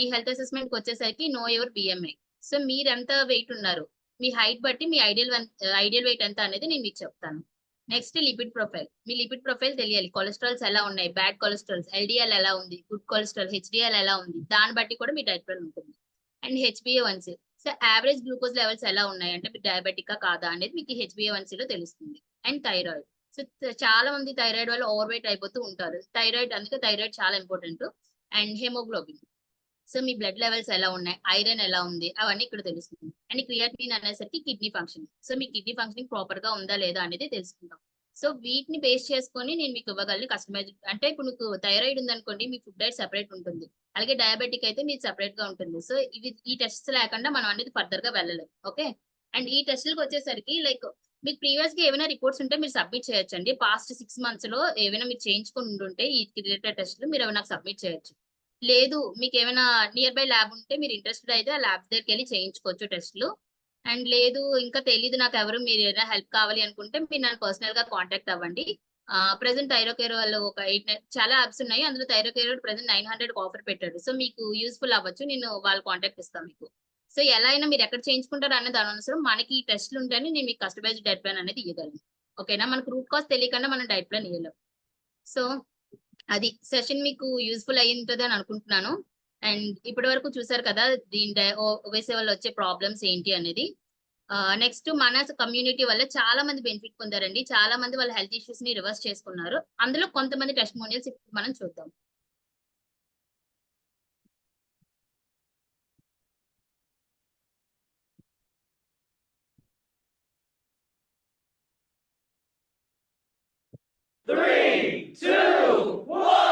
Speaker 1: ఈ హెల్త్ అసెస్మెంట్ కి వచ్చేసరికి నో యువర్ బిఎంఐ. సో మీరు ఎంత వెయిట్ ఉన్నారు, మీ హైట్ బట్టి మీ ఐడియల్ వెయిట్ ఎంత అనేది నేను మీకు చెప్తాను. నెక్స్ట్ లిపిడ్ ప్రొఫైల్, మీ లిపిడ్ ప్రొఫైల్ తెలియాలి. కొలెస్ట్రాల్స్ ఎలా ఉన్నాయి, బ్యాడ్ కొలెస్ట్రాల్స్, ఎల్డిఎల్ ఎలా ఉంది, గుడ్ కొలెస్ట్రాల్, హెచ్డిఎల్ ఎలా ఉంది, దాన్ని బట్టి కూడా మీ డైట్ ప్లాన్ ఉంటుంది. అండ్ హెచ్బిఏ1సి, సో యావరేజ్ గ్లూకోజ్ లెవెల్స్ ఎలా ఉన్నాయి అంటే మీరు డయాబెటిక్ కాదా అనేది మీకు హెచ్బిఏ1సి లో తెలుస్తుంది. అండ్ థైరాయిడ్, సో చాలా మంది థైరాయిడ్ వల్ల ఓవర్ వెయిట్ అయిపోతూ ఉంటారు. థైరాయిడ్, అందుకే థైరాయిడ్ చాలా important. And haemoglobin, so me blood levels ఎలా ఉన్నాయి, ఐరన్ ఎలా ఉంది, అవన్నీ ఇక్కడ తెలుస్తుంది. అండ్ క్రియాటినిన్ అనేసరికి కిడ్నీ ఫంక్షన్, సో మీ కిడ్నీ ఫంక్షనింగ్ ప్రాపర్ గా ఉందా లేదా అనేది తెలుసుకుంటాం. సో వీటిని బేస్ చేసుకొని నేను మీకు ఇవ్వగలను కస్టమైజ్. అంటే ఇప్పుడు మీకు థైరాయిడ్ ఉందనుకోండి, మీ ఫుడ్ డైట్ సెపరేట్ ఉంటుంది, అలాగే డయాబెటిక్ అయితే మీకు సెపరేట్ గా ఉంటుంది. సో ఈ టెస్ట్స్ లేకుండా మనం అనేది ఫర్దర్ గా వెళ్ళలేము. ఓకే, అండ్ ఈ టెస్ట్లకు వచ్చేసరికి లైక్ మీకు ప్రీవియస్ గా ఏమైనా రిపోర్ట్స్ ఉంటే మీరు సబ్మిట్ చేయొచ్చండి. పాస్ట్ 6 months లో ఏమైనా మీరు చేయించుకుని ఉంటే ఈ రిలేటెడ్ టెస్ట్లు మీరు ఏమైనా సబ్మిట్ చేయొచ్చు. లేదు మీకు ఏమైనా నియర్ బై ల్యాబ్ ఉంటే మీరు ఇంట్రెస్టెడ్ అయితే ఆ ల్యాబ్ దగ్గరికి వెళ్ళి చేయించుకోవచ్చు టెస్ట్లు. అండ్ లేదు ఇంకా తెలీదు నాకు ఎవరు, మీరు ఏదైనా హెల్ప్ కావాలి అనుకుంటే మీరు నన్ను పర్సనల్ గా కాంటాక్ట్ అవ్వండి. ప్రెసెంట్ థైరోకేర్ వాళ్ళు ఒక 8 చాలా యాప్స్ ఉన్నాయి, అందులో థైరోకేర్ ప్రెసెంట్ 900 ఆఫర్ పెట్టాడు. సో మీకు యూస్ఫుల్ అవ్వచ్చు, నేను వాళ్ళ కాంటాక్ట్ ఇస్తాను మీకు. సో ఎలా అయినా మీరు ఎక్కడ చేయించుకుంటారు అనే దాని అనుసారం మనకి ఈ టెస్ట్లు ఉంటేనే నేను మీకు కస్టమైజ్డ్ డైట్ ప్లాన్ అనేది ఇవ్వగలను. ఓకేనా? మనకు రూట్ కాజ్ తెలియకుండా మనం డైట్ ప్లాన్ ఇవ్వలేం. సో అది సెషన్ మీకు యూస్ఫుల్ అయ్యి ఉంటుంది అని అనుకుంటున్నాను. అండ్ ఇప్పటి వరకు చూసారు కదా దీని ఒబేసిటీ వల్ల వచ్చే ప్రాబ్లమ్స్ ఏంటి అనేది. నెక్స్ట్ మన కమ్యూనిటీ వల్ల చాలా మంది బెనిఫిట్ పొందారండి, చాలా మంది వాళ్ళ హెల్త్ ఇష్యూస్ ని రివర్స్ చేసుకున్నారు. అందులో కొంతమంది టెస్టిమోనియల్స్ ఇప్పుడు మనం చూద్దాం.
Speaker 2: Three, two, one.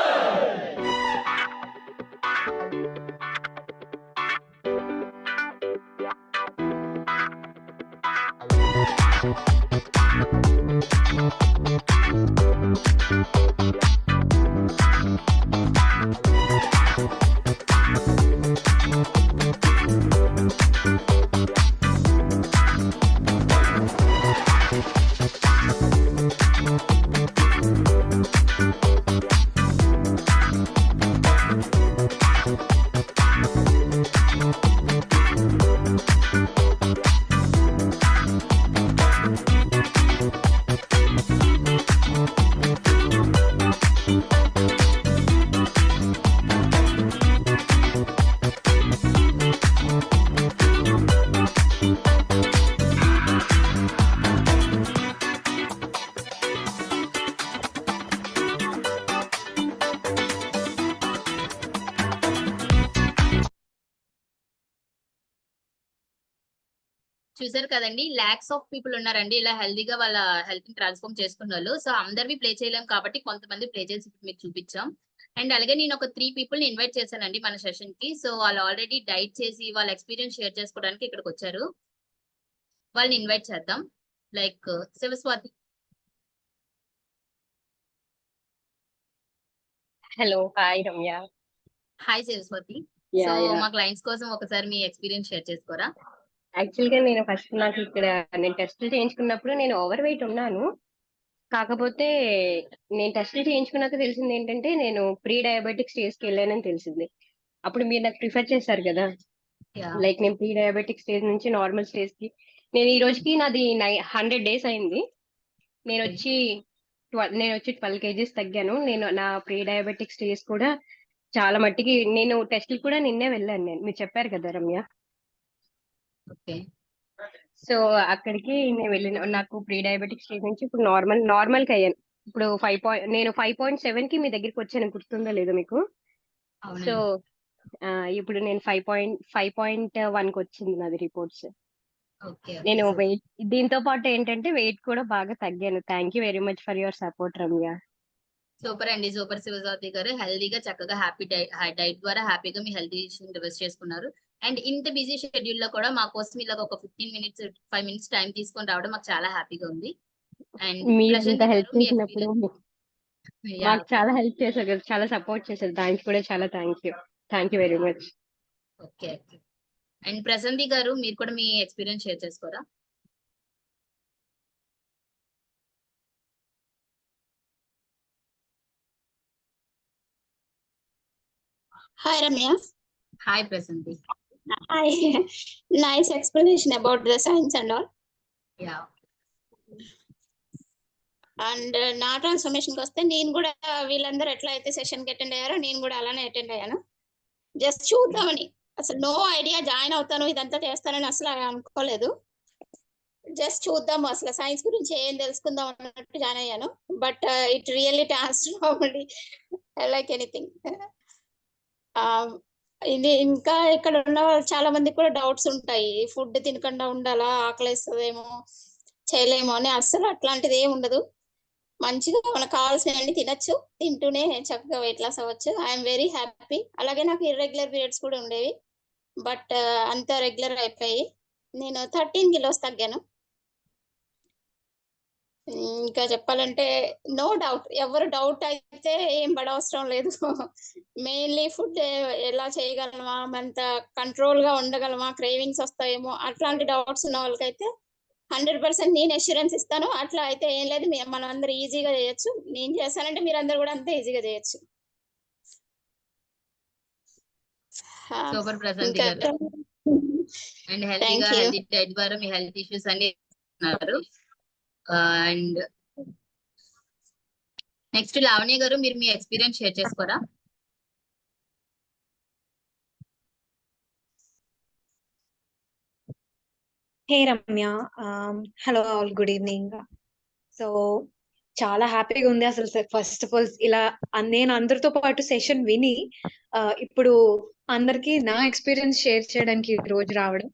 Speaker 1: చూసారు కదండి, లాక్స్ ఆఫ్ పీపుల్ ఉన్నారండి ఇలా హెల్దీగా వాళ్ళ హెల్త్ ని ట్రాన్స్ఫార్మ్ చేసుకున్న వాళ్ళు. సో అందరివి ప్లే చేయలేం కాబట్టి కొంతమంది ప్లే చేసి మీకు చూపించాం. అండ్ అలాగే నేను ఒక 3 people ని ఇన్వైట్ చేశానండి మన సెషన్ కి. సో వాళ్ళు ఆల్రెడీ డైట్ చేసి వాళ్ళ ఎక్స్పీరియన్స్ షేర్ చేసుకోవడానికి ఇక్కడికి వచ్చారు. వాళ్ళని ఇన్వైట్ చేద్దాం. Like Shivaswathi.
Speaker 3: Hello hi Ramya.
Speaker 1: Hi Shivaswathi. So మా క్లయింట్స్ కోసం ఒకసారి మీ ఎక్స్పీరియన్స్ షేర్ చేసుకోరా?
Speaker 3: యాక్చువల్ గా నేను ఫస్ట్ నాకు ఇక్కడ నేను టెస్టులు చేయించుకున్నప్పుడు నేను ఓవర్ వెయిట్ ఉన్నాను. కాకపోతే నేను టెస్టులు చేయించుకున్నాక తెలిసింది ఏంటంటే నేను ప్రీ డయాబెటిక్ స్టేజ్ కి వెళ్ళానని తెలిసింది. అప్పుడు మీరు నాకు ప్రిఫర్ చేశారు కదా, లైక్ నేను ప్రీ డయాబెటిక్ స్టేజ్ నుంచి నార్మల్ స్టేజ్ కి నేను ఈ రోజుకి నాది 100 days అయింది. నేను వచ్చి 12 kgs తగ్గాను. నేను నా ప్రీ డయాబెటిక్ స్టేజ్ కూడా చాలా మట్టికి నేను టెస్టులు కూడా నిన్నే వెళ్ళాను. మీరు చెప్పారు కదా రమ్య.
Speaker 1: ఓకే.
Speaker 3: సో అక్కడికి నేను వెళ్ళిన నాకు ప్రీ డయాబెటిక్ స్టేజ్ నుంచి ఇప్పుడు నార్మల్ కి అయ్యాను. ఇప్పుడు నేను 5.7 కి మీ దగ్గరికి వచ్చాను, గుర్తుందో లేదో మీకు. సో ఇప్పుడు నేను 5.1 కి వచ్చింది నాది రిపోర్ట్స్. నేను వెయిట్ దీంతో పాటు ఏంటంటే వెయిట్ కూడా బాగా తగ్గాను. Thank you very much for your support Ramya.
Speaker 1: Super అండి, సూపర్ శివజ్యోతి గారు. హెల్దీగా చక్కగా హ్యాపీ డైట్ ద్వారా హ్యాపీగా మీ హెల్తీ రివర్స్ చేసుకున్నారు. అండ్ ఇంత బిజీ షెడ్యూల్ లో కూడా మా కోసం ఇలాగ ఒక 5 minutes టైం తీసుకొని రావడం మాకు చాలా హ్యాపీగా ఉంది. అండ్
Speaker 3: మీరు ఇంత హెల్ప్ చేసినప్పుడు మాకు చాలా హెల్ప్ చేశారు కదా, చాలా సపోర్ట్ చేశారు. దానికి కూడా చాలా thank you very much.
Speaker 1: Okay. And Prashanthi గారు మీరు కూడా మీ ఎక్స్పీరియన్స్ షేర్ చేసుకోరా?
Speaker 4: Hi Ramya.
Speaker 1: Hi Prasanthi.
Speaker 4: Hi. Nice explanation about the science and all.
Speaker 1: Yeah.
Speaker 4: And నా ట్రాన్స్ఫర్మేషన్కి వస్తే నేను కూడా వీళ్ళందరూ ఎట్లా అయితే సెషన్కి అటెండ్ అయ్యారో నేను కూడా అలానే అటెండ్ అయ్యాను. జస్ట్ చూద్దామని, అసలు నో ఐడియా జాయిన్ అవుతాను ఇదంతా చేస్తానని అసలు అనుకోలేదు. జస్ట్ చూద్దాము అసలు సైన్స్ గురించి ఏం తెలుసుకుందాం అన్నట్టు జాయిన్ అయ్యాను. But it really transformed like anything. ఇది ఇంకా ఇక్కడ ఉన్న చాలా మందికి కూడా డౌట్స్ ఉంటాయి, ఫుడ్ తినకుండా ఉండాలా, ఆకలిస్తుందేమో, చేయలేమో అని. అస్సలు అట్లాంటిది ఏమి ఉండదు. మంచిగా మనకు కావాల్సినవన్నీ తినచ్చు, తింటూనే చక్కగా వెయిట్ లాస్ అవ్వచ్చు. I'm very happy. అలాగే నాకు ఇర్రెగ్యులర్ పీరియడ్స్ కూడా ఉండేవి, బట్ అంత రెగ్యులర్ అయిపోయి నేను 13 kilos తగ్గాను. ఇంకా చెప్పాలంటే నో డౌట్, ఎవరు డౌట్ అయితే ఏం పడవసరం లేదు. మెయిన్లీ ఫుడ్ ఎలా చేయగలమా, అంత కంట్రోల్ గా ఉండగలమా, క్రేవింగ్స్ వస్తాయేమో అట్లాంటి డౌట్స్ ఉన్న వాళ్ళకైతే 100% నేను అష్యూరెన్స్ ఇస్తాను. అట్లా అయితే ఏం లేదు, మనం అందరూ ఈజీగా చేయొచ్చు. నేను చేస్తానంటే మీరు అందరు కూడా అంతే ఈజీగా చేయొచ్చు.
Speaker 1: సూపర్ ప్రశాంతి గారు. అండ్ హెల్తీగా హెల్తీ డైట్ ద్వారా మీ హెల్త్ ఇష్యూస్ అన్ని ఉన్నారు. అండ్ నెక్స్ట్ లావణ్య గారు మీరు మీ ఎక్స్పీరియన్స్ షేర్ చేసుకోరా?
Speaker 5: Hey Ramya, hello all, good evening. So చాలా హ్యాపీగా ఉంది అసలు. ఫస్ట్ ఆఫ్ ఆల్ ఇలా నేను అందరితో పాటు సెషన్ విని ఇప్పుడు అందరికి నా ఎక్స్పీరియన్స్ షేర్ చేయడానికి ఈ రోజు రావడం.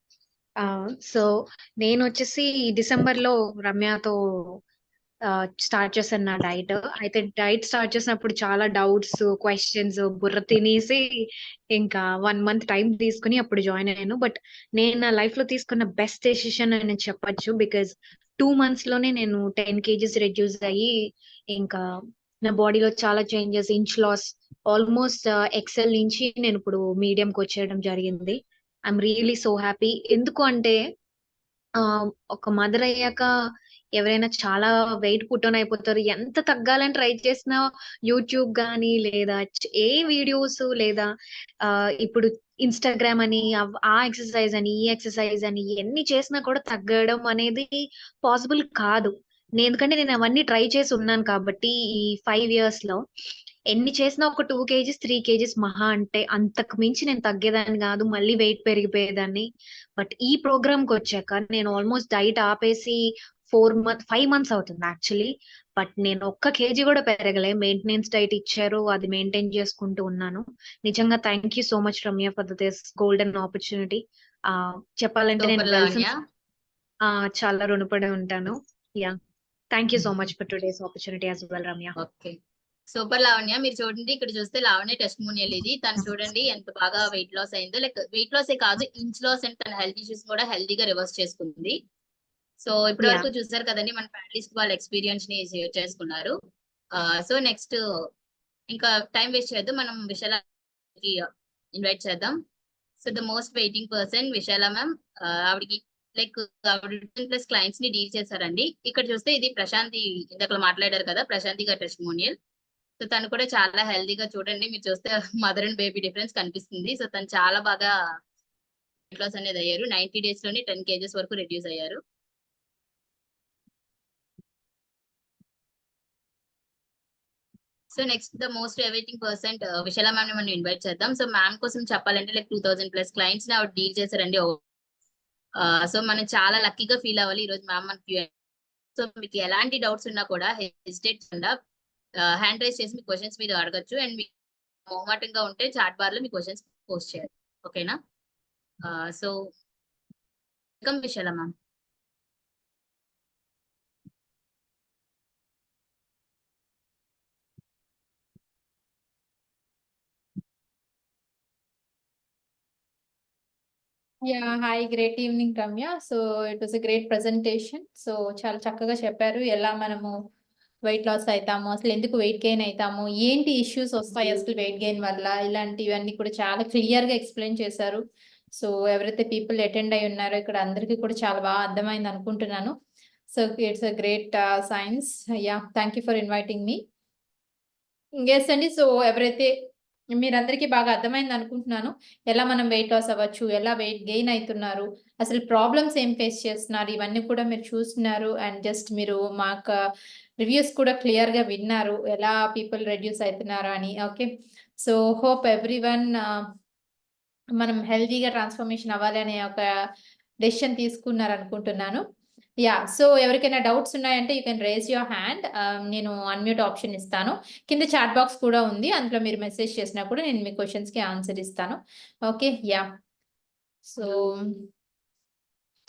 Speaker 5: సో నేను వచ్చేసి డిసెంబర్ లో రమ్యతో స్టార్ట్ చేశాను నా డైట్. అయితే డైట్ స్టార్ట్ చేసినప్పుడు చాలా డౌట్స్, క్వశ్చన్స్ బుర్ర తినేసి ఇంకా 1 month టైం తీసుకుని అప్పుడు జాయిన్ అయ్యాను. బట్ నేను నా లైఫ్ లో తీసుకున్న బెస్ట్ డెసిషన్ అని నేను చెప్పొచ్చు. బికాస్ 2 months లోనే నేను 10 kgs రెడ్యూస్ అయ్యి ఇంకా నా బాడీలో చాలా changes, inch loss, almost XL నుంచి నేను ఇప్పుడు మీడియంకి వచ్చేయడం జరిగింది. I'm really so happy. ఎందుకు అంటే ఒక మదర్ అయ్యాక ఎవరైనా చాలా వెయిట్ పుట్ ఆన్ అయిపోతారు. ఎంత తగ్గాలని ట్రై చేసినా యూట్యూబ్ గానీ లేదా ఏ వీడియోస్ లేదా ఇప్పుడు ఇన్స్టాగ్రామ్ అని ఆ ఎక్సర్సైజ్ అని ఈ ఎక్సర్సైజ్ అని ఎన్ని చేసినా కూడా తగ్గడం అనేది పాసిబుల్ కాదు. ఎందుకంటే నేను అవన్నీ ట్రై చేసి ఉన్నాను కాబట్టి ఈ 5 years లో ఎన్ని చేసినా ఒక 2 kgs 3 kgs మహా అంటే, అంతకు మించి నేను తగ్గేదాన్ని కాదు, మళ్ళీ వెయిట్ పెరిగిపోయేదాన్ని. బట్ ఈ ప్రోగ్రామ్ కి వచ్చాక నేను ఆల్మోస్ట్ డైట్ ఆపేసి 5 months అవుతుంది యాక్చువల్లీ. బట్ నేను 1 kg కూడా పెరగలే. మెయింటెనెన్స్ డైట్ ఇచ్చారు, అది మెయింటైన్ చేసుకుంటూ ఉన్నాను. నిజంగా thank you so much Ramya for this golden opportunity. చెప్పాలంటే నేను చాలా రుణపడి ఉంటాను. Yeah, thank you so much for today's opportunity as well Ramya.
Speaker 1: Okay, super Lavanya. మీరు చూడండి, ఇక్కడ చూస్తే లావణ్య టెస్టిమోనియల్ ఇది. తను చూడండి ఎంత బాగా వెయిట్ లాస్ అయిందో. లైక్ వెయిట్ లాసే కాదు, ఇంచ్ లాస్ అండ్ తన హెల్త్ ఇష్యూస్ కూడా హెల్తీగా రివర్స్ చేసుకుంది. సో ఇప్పటి
Speaker 3: యా
Speaker 1: వరకు చూసారు కదండి, మన ప్యానలిస్ట్ వాళ్ళ ఎక్స్పీరియన్స్ ని షేర్ చేసుకున్నారు. సో నెక్స్ట్ ఇంకా టైం వేస్ట్ చేద్దాం, మనం విశాలకి ఇన్వైట్ చేద్దాం. So the most waiting person Vishala ma'am. ఆవిడకి లైక్ ఆవిడ ప్లస్ క్లయింట్స్ ని డీల్ చేశారండి. ఇక్కడ చూస్తే ఇది ప్రశాంతి ఇందాక మాట్లాడారు కదా, ప్రశాంతి గారి టెస్టిమోనియల్. సో తను కూడా చాలా హెల్దీగా, చూడండి మీరు చూస్తే మదర్ అండ్ బేబీ డిఫరెన్స్ కనిపిస్తుంది. సో తను చాలా బాగా వెయిట్ లాస్ అనేది అయ్యారు. 90 days లోనే 10 kgs వరకు రెడ్యూస్ అయ్యారు. So next the most awaiting person Vishala ma'am ని మనం ఇన్వైట్ చేద్దాం. సో మ్యామ్ కోసం చెప్పాలంటే లైక్ 2000+ క్లయింట్స్ ని ఆవిడ డీల్ చేశారండి. సో మనం చాలా లక్కీగా ఫీల్ అవ్వాలి ఈ రోజు మ్యామ్ మనకి. సో మీకు ఎలాంటి డౌట్స్ ఉన్నా కూడా హెసిటేట్ చేయకుండా హ్యాండ్ రైజ్ చేసి మీ క్వశ్చన్స్ మీద అడగచ్చు. అండ్ మీకు మొహమాటంగా ఉంటే చాట్ బార్ లో మీ క్వశ్చన్స్ పోస్ట్ చేయాలి. ఓకేనా? So welcome Vishala ma'am.
Speaker 6: Yeah, hi, great evening, Ramya. So it was a great presentation. So చాలా చక్కగా చెప్పారు ఎలా మనము వెయిట్ లాస్ అవుతాము, అసలు ఎందుకు వెయిట్ గెయిన్ అవుతాము, ఏంటి ఇష్యూస్ వస్తాయి అసలు వెయిట్ గెయిన్ వల్ల, ఇలాంటివన్నీ కూడా చాలా క్లియర్ గా ఎక్స్ప్లెయిన్ చేశారు. సో ఎవరైతే పీపుల్ అటెండ్ అయి ఉన్నారో ఇక్కడ అందరికీ కూడా చాలా బాగా అర్థమైంది అనుకుంటున్నాను. So it's a great science. Yeah, thank you for inviting me. Yes అండి. సో ఎవరైతే మీరందరికీ బాగా అర్థమైంది అనుకుంటున్నాను, ఎలా మనం వెయిట్ లాస్ అవ్వచ్చు, ఎలా వెయిట్ గెయిన్ అవుతున్నారు, అసలు ప్రాబ్లమ్స్ ఏం ఫేస్ చేస్తున్నారు, ఇవన్నీ కూడా మీరు చూస్తున్నారు. అండ్ జస్ట్ మీరు మాకు రివ్యూస్ కూడా క్లియర్ గా విన్నారు, ఎలా పీపుల్ రెడ్యూస్ అవుతున్నారు అని. ఓకే, సో హోప్ ఎవ్రీవన్ మనం హెల్తీగా ట్రాన్స్ఫర్మేషన్ అవ్వాలి అనే ఒక డెసిషన్ తీసుకున్నారు అనుకుంటున్నాను. యా, సో ఎవరికైనా డౌట్స్ ఉన్నాయంటే you can raise your hand. నేను అన్మ్యూట్ ఆప్షన్ ఇస్తాను. కింద చాట్ బాక్స్ కూడా ఉంది, అందులో మీరు మెసేజ్ చేసినా కూడా నేను మీ క్వశ్చన్స్ కి ఆన్సర్ ఇస్తాను. Okay, yeah. సో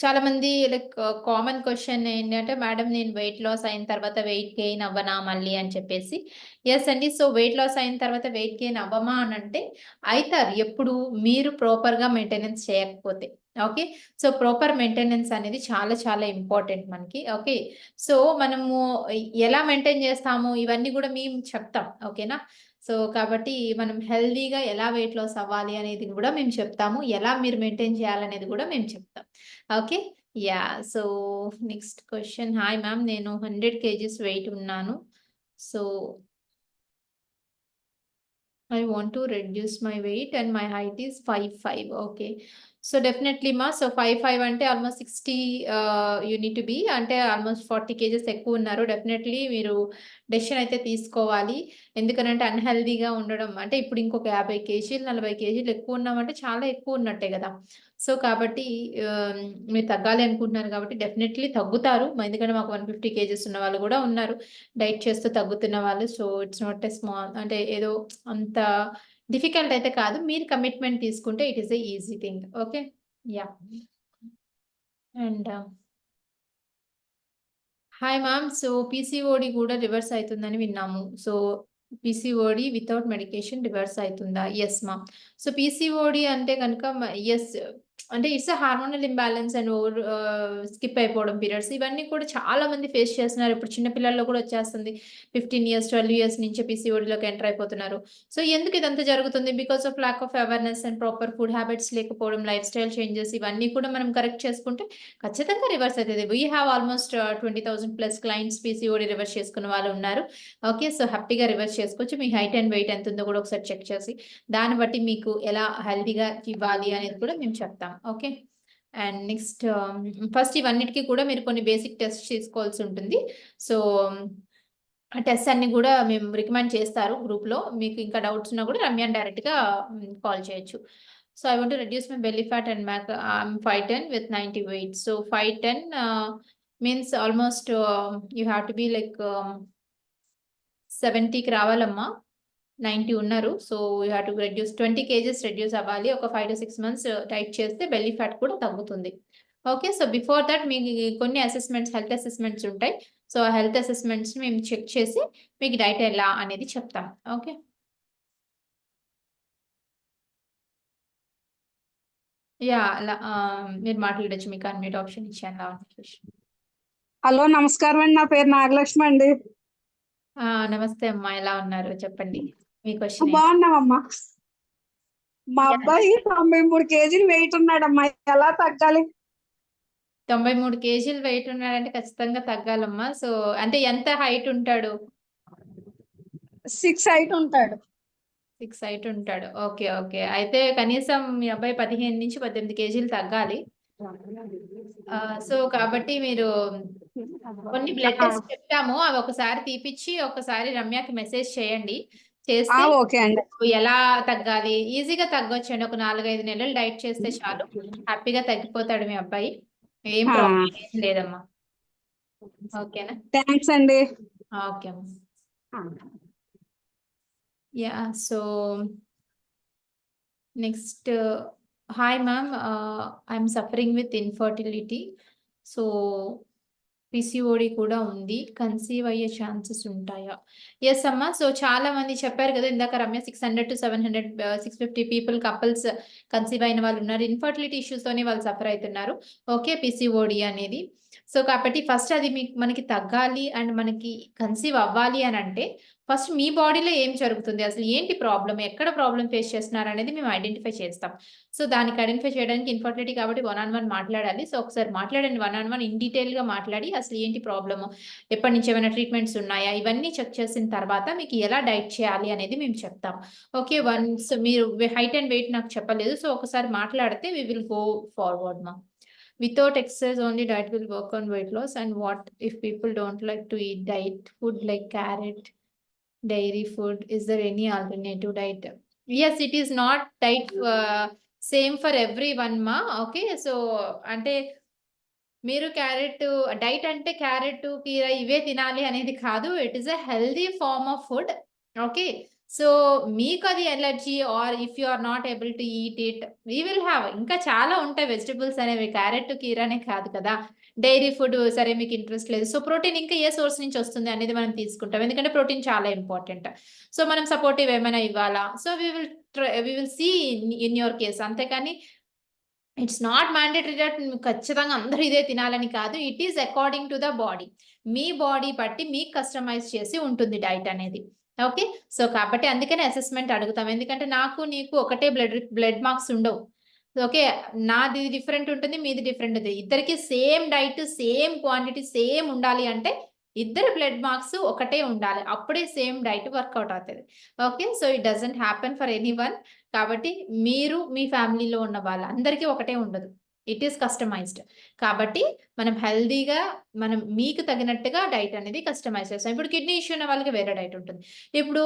Speaker 6: చాలా మంది లైక్ కామన్ క్వశ్చన్ ఏంటంటే, మేడం నేను వెయిట్ లాస్ అయిన తర్వాత వెయిట్ గెయిన్ అవ్వనా మళ్ళీ అని చెప్పేసి. ఎస్ అండి. సో వెయిట్ లాస్ అయిన తర్వాత వెయిట్ గెయిన్ అవ్వమా అని అంటే అవుతారు, ఎప్పుడు మీరు ప్రాపర్ గా మెయింటెనెన్స్ చేయకపోతే. ఓకే, సో ప్రాపర్ మెయింటెనెన్స్ అనేది చాలా చాలా ఇంపార్టెంట్ మనకి. ఓకే, సో మనము ఎలా మెయింటైన్ చేస్తాము ఇవన్నీ కూడా మేము చెప్తాం. ఓకేనా? సో కాబట్టి మనం హెల్దీగా ఎలా వెయిట్ లాస్ అవ్వాలి అనేది కూడా మేము చెప్తాము, ఎలా మీరు మెయింటైన్ చేయాలనేది కూడా మేము చెప్తాం. Okay, yeah. So next question. Hi ma'am, నేను 100 kgs వెయిట్ ఉన్నాను. So I want to reduce my weight and my height is 5'5". Okay. So definitely ma, so 5'5" అంటే almost 60 you need to be, అంటే almost 40 kgs ఎక్కువ ఉన్నారు. డెఫినెట్లీ మీరు డెసిషన్ అయితే తీసుకోవాలి. ఎందుకనంటే అన్హెల్దీగా ఉండడం అంటే ఇప్పుడు ఇంకొక 50 kgs 40 kgs ఎక్కువ ఉన్నామంటే చాలా ఎక్కువ ఉన్నట్టే కదా. సో కాబట్టి మీరు తగ్గాలి అనుకుంటున్నారు కాబట్టి డెఫినెట్లీ తగ్గుతారు. ఎందుకంటే మాకు 150 kgs ఉన్న వాళ్ళు కూడా ఉన్నారు డైట్ చేస్తూ తగ్గుతున్న వాళ్ళు. So it's not a small, అంటే ఏదో అంత డిఫికల్ట్ అయితే కాదు. మీరు కమిట్మెంట్ తీసుకుంటే it is a easy thing. Okay, yeah. And hi ma'am, so PCOD కూడా రివర్స్ అవుతుందని విన్నాము. So PCOD without medication reverse అవుతుందా? Yes ma'am. సో పీసీఓడి అంటే కనుక ఎస్, అంటే it's hormonal imbalance and over skip అయిపోవడం పీరియడ్స్, ఇవన్నీ కూడా చాలా మంది ఫేస్ చేస్తున్నారు. ఇప్పుడు చిన్న పిల్లల్లో కూడా వచ్చేస్తుంది. 15 years 12 years నుంచే పీసీఓడిలోకి ఎంటర్ అయిపోతున్నారు. సో ఎందుకు ఇదంతా జరుగుతుంది? Because of lack of awareness and proper food habits లేకపోవడం, లైఫ్ స్టైల్ చేంజెస్, ఇవన్నీ కూడా మనం కరెక్ట్ చేసుకుంటే ఖచ్చితంగా రివర్స్ అవుతుంది. We have almost 20,000+ clients PCOD reverse చేసుకున్న వాళ్ళు ఉన్నారు. ఓకే, సో హ్యాపీగా రివర్స్ చేసుకోవచ్చు. మీ హైట్ అండ్ వెయిట్ ఎంత ఉందో కూడా ఒకసారి చెక్ చేసి దాన్ని బట్టి మీకు ఎలా హెల్తీగా ఇవ్వాలి అనేది కూడా మేము చెప్తాం. ఓకే, అండ్ నెక్స్ట్ ఫస్ట్ ఇవన్నిటికీ కూడా మీరు కొన్ని బేసిక్ టెస్ట్ చేసుకోవాల్సి ఉంటుంది. సో ఆ టెస్ట్ అన్ని కూడా మేము రికమెండ్ చేస్తారు గ్రూప్ లో. మీకు ఇంకా డౌట్స్ ఉన్నా కూడా రమ్యాన్ డైరెక్ట్ గా కాల్ చేయొచ్చు. So I want to reduce my belly fat and మ్యాక్ 5'10" with 90 weight. So 5'10" means almost you have to be like 70కి రావాలమ్మా. 90 ఉన్నారు. So you have to reduce 20 kgs reduce అవ్వాలి. ఒక 5 to 6 months డైట్ చేస్తే బెల్లీ ఫ్యాట్ కూడా తగ్గుతుంది. ఓకే, సో బిఫోర్ దట్ మీకు కొన్ని అసెస్మెంట్స్, హెల్త్ అసెస్మెంట్స్ ఉంటాయి. సో ఆ హెల్త్ అసెస్మెంట్స్ మేము చెక్ చేసి మీకు డైట్ ఎలా అనేది చెప్తాం. Okay, yeah. అలా మీరు మాట్లాడచ్చు, మీకు అన్మ్యూట్ ఆప్షన్ ఇచ్చాను.
Speaker 7: హలో నమస్కారం అండి, నా పేరు నాగలక్ష్మి అండి.
Speaker 6: నమస్తే అమ్మా, ఎలా ఉన్నారు చెప్పండి మీ క్వశ్చన్.
Speaker 7: బాగున్నామమ్మా. మా అబ్బాయి 93 కేజీలు వెయిట్ ఉన్నాడమ్మా, ఎలా తగ్గాలి?
Speaker 6: 93 కేజీలు వెయిట్ ఉన్నాడంటే ఖచ్చితంగా తగ్గాలమ్మా. సో అంటే ఎంత హైట్ ఉంటాడు?
Speaker 7: 6 హైట్ ఉంటాడు.
Speaker 6: 6 హైట్ ఉంటాడు. Okay okay. అయితే కనీసం మీ అబ్బాయి 15 నుంచి 18 కేజీలు తగ్గాలి. సో కాబట్టి మీరు కొన్ని బ్లడ్ టెస్ట్ చెప్తాము, అవి ఒకసారి తీపిచ్చి ఒకసారి రమ్యకి మెసేజ్ చేయండి. చేస్తే
Speaker 7: ఓకే అండి.
Speaker 6: ఎలా తగ్గాలి, ఈజీగా తగ్గొచ్చండి. ఒక 4-5 నెలలు డైట్ చేస్తే చాలు, హ్యాపీగా తగ్గిపోతాడు మీ అబ్బాయి. ఏం ప్రాబ్లం ఏం లేదమ్మా. ఓకేనా?
Speaker 7: థ్యాంక్స్ అండి.
Speaker 6: ఓకే అమ్మా. Yeah, so next, hi ma'am, I'm suffering with infertility. So PCOD కూడా ఉంది, కన్సీవ్ అయ్యే ఛాన్సెస్ ఉంటాయా? ఎస్ అమ్మా. సో చాలా మంది చెప్పారు కదా ఇందాక Ramya, 600 to 700 650 people couples conceive అయిన వాళ్ళు ఉన్నారు. ఇన్ఫర్టిలిటీ ఇష్యూస్ తోనే వాళ్ళు సఫర్ అవుతున్నారు. ఓకే, పిసిఓడి అనేది. సో కాబట్టి ఫస్ట్ అది మనకి తగ్గాలి అండ్ మనకి కన్సీవ్ అవ్వాలి అని అంటే ఫస్ట్ మీ బాడీలో ఏం జరుగుతుంది, అసలు ఏంటి ప్రాబ్లం, ఎక్కడ ప్రాబ్లం ఫేస్ చేస్తున్నారు అనేది మేము ఐడెంటిఫై చేస్తాం. సో దానికి ఐడెంటిఫై చేయడానికి ఇన్ఫర్టిలిటీ కాబట్టి 1-on-1 మాట్లాడాలి. సో ఒకసారి మాట్లాడండి, 1-on-1 ఇన్ డీటెయిల్ గా మాట్లాడి అసలు ఏంటి ప్రాబ్లమ్, ఎప్పటి నుంచి ఏమైనా ట్రీట్మెంట్స్ ఉన్నాయా, ఇవన్నీ చెక్ చేసిన తర్వాత మీకు ఎలా డైట్ చేయాలి అనేది మేము చెప్తాం. ఓకే, వన్స్ మీరు హైట్ అండ్ వెయిట్ నాకు చెప్పలేదు, సో ఒకసారి మాట్లాడితే వి విల్ గో ఫార్వర్డ్ మా. Without exercise only diet will work on weight loss, and what if people don't like to eat diet food like carrot, dairy food? Is there any alternative diet? Yes, it is not diet same for everyone ma. Okay, so అంటే మీరు క్యారెట్ డైట్ అంటే క్యారెట్ కీర ఇవే తినాలి అనేది కాదు, it is a healthy form of food. Okay, so మీకు అది allergy or if you are not able to eat it, we will have ఇంకా చాలా ఉంటాయి వెజిటబుల్స్ అనేవి, క్యారెట్ కీరానే కాదు కదా. డైరీ ఫుడ్ సరే మీకు ఇంట్రెస్ట్ లేదు, సో ప్రోటీన్ ఇంకా ఏ సోర్స్ నుంచి వస్తుంది అనేది మనం తీసుకుంటాం, ఎందుకంటే ప్రోటీన్ చాలా ఇంపార్టెంట్. సో మనం సపోర్టివ్ ఏమైనా ఇవ్వాలా, so we will see in your case. అంతేకాని ఇట్స్ నాట్ మ్యాండేటరీ దట్ ఖచ్చితంగా అందరూ ఇదే తినాలని కాదు, it is according to the body. మీ బాడీ బట్టి మీకు కస్టమైజ్ చేసి ఉంటుంది డైట్ అనేది. ఓకే, సో కాబట్టి అందుకనే అసెస్మెంట్ అడుగుతాం, ఎందుకంటే నాకు నీకు ఒకటే బ్లడ్ మార్క్స్ ఉండవు. ఓకే, నాది డిఫరెంట్ ఉంటుంది, మీది డిఫరెంట్ ఉంటుంది. ఇద్దరికి same diet same quantity same ఉండాలి అంటే ఇద్దరు బ్లడ్ మార్క్స్ ఒకటే ఉండాలి, అప్పుడే సేమ్ డైట్ వర్కౌట్ అవుతుంది. Okay, so it doesn't happen for any one. కాబట్టి మీరు మీ ఫ్యామిలీలో ఉన్న వాళ్ళందరికీ ఒకటే ఉండదు, ఇట్ ఈస్ కస్టమైజ్డ్. కాబట్టి మనం హెల్దీగా మనం మీకు తగినట్టుగా డైట్ అనేది కస్టమైజ్ చేస్తాం. ఇప్పుడు కిడ్నీ ఇష్యూ ఉన్న వాళ్ళకి వేరే డైట్ ఉంటుంది, ఇప్పుడు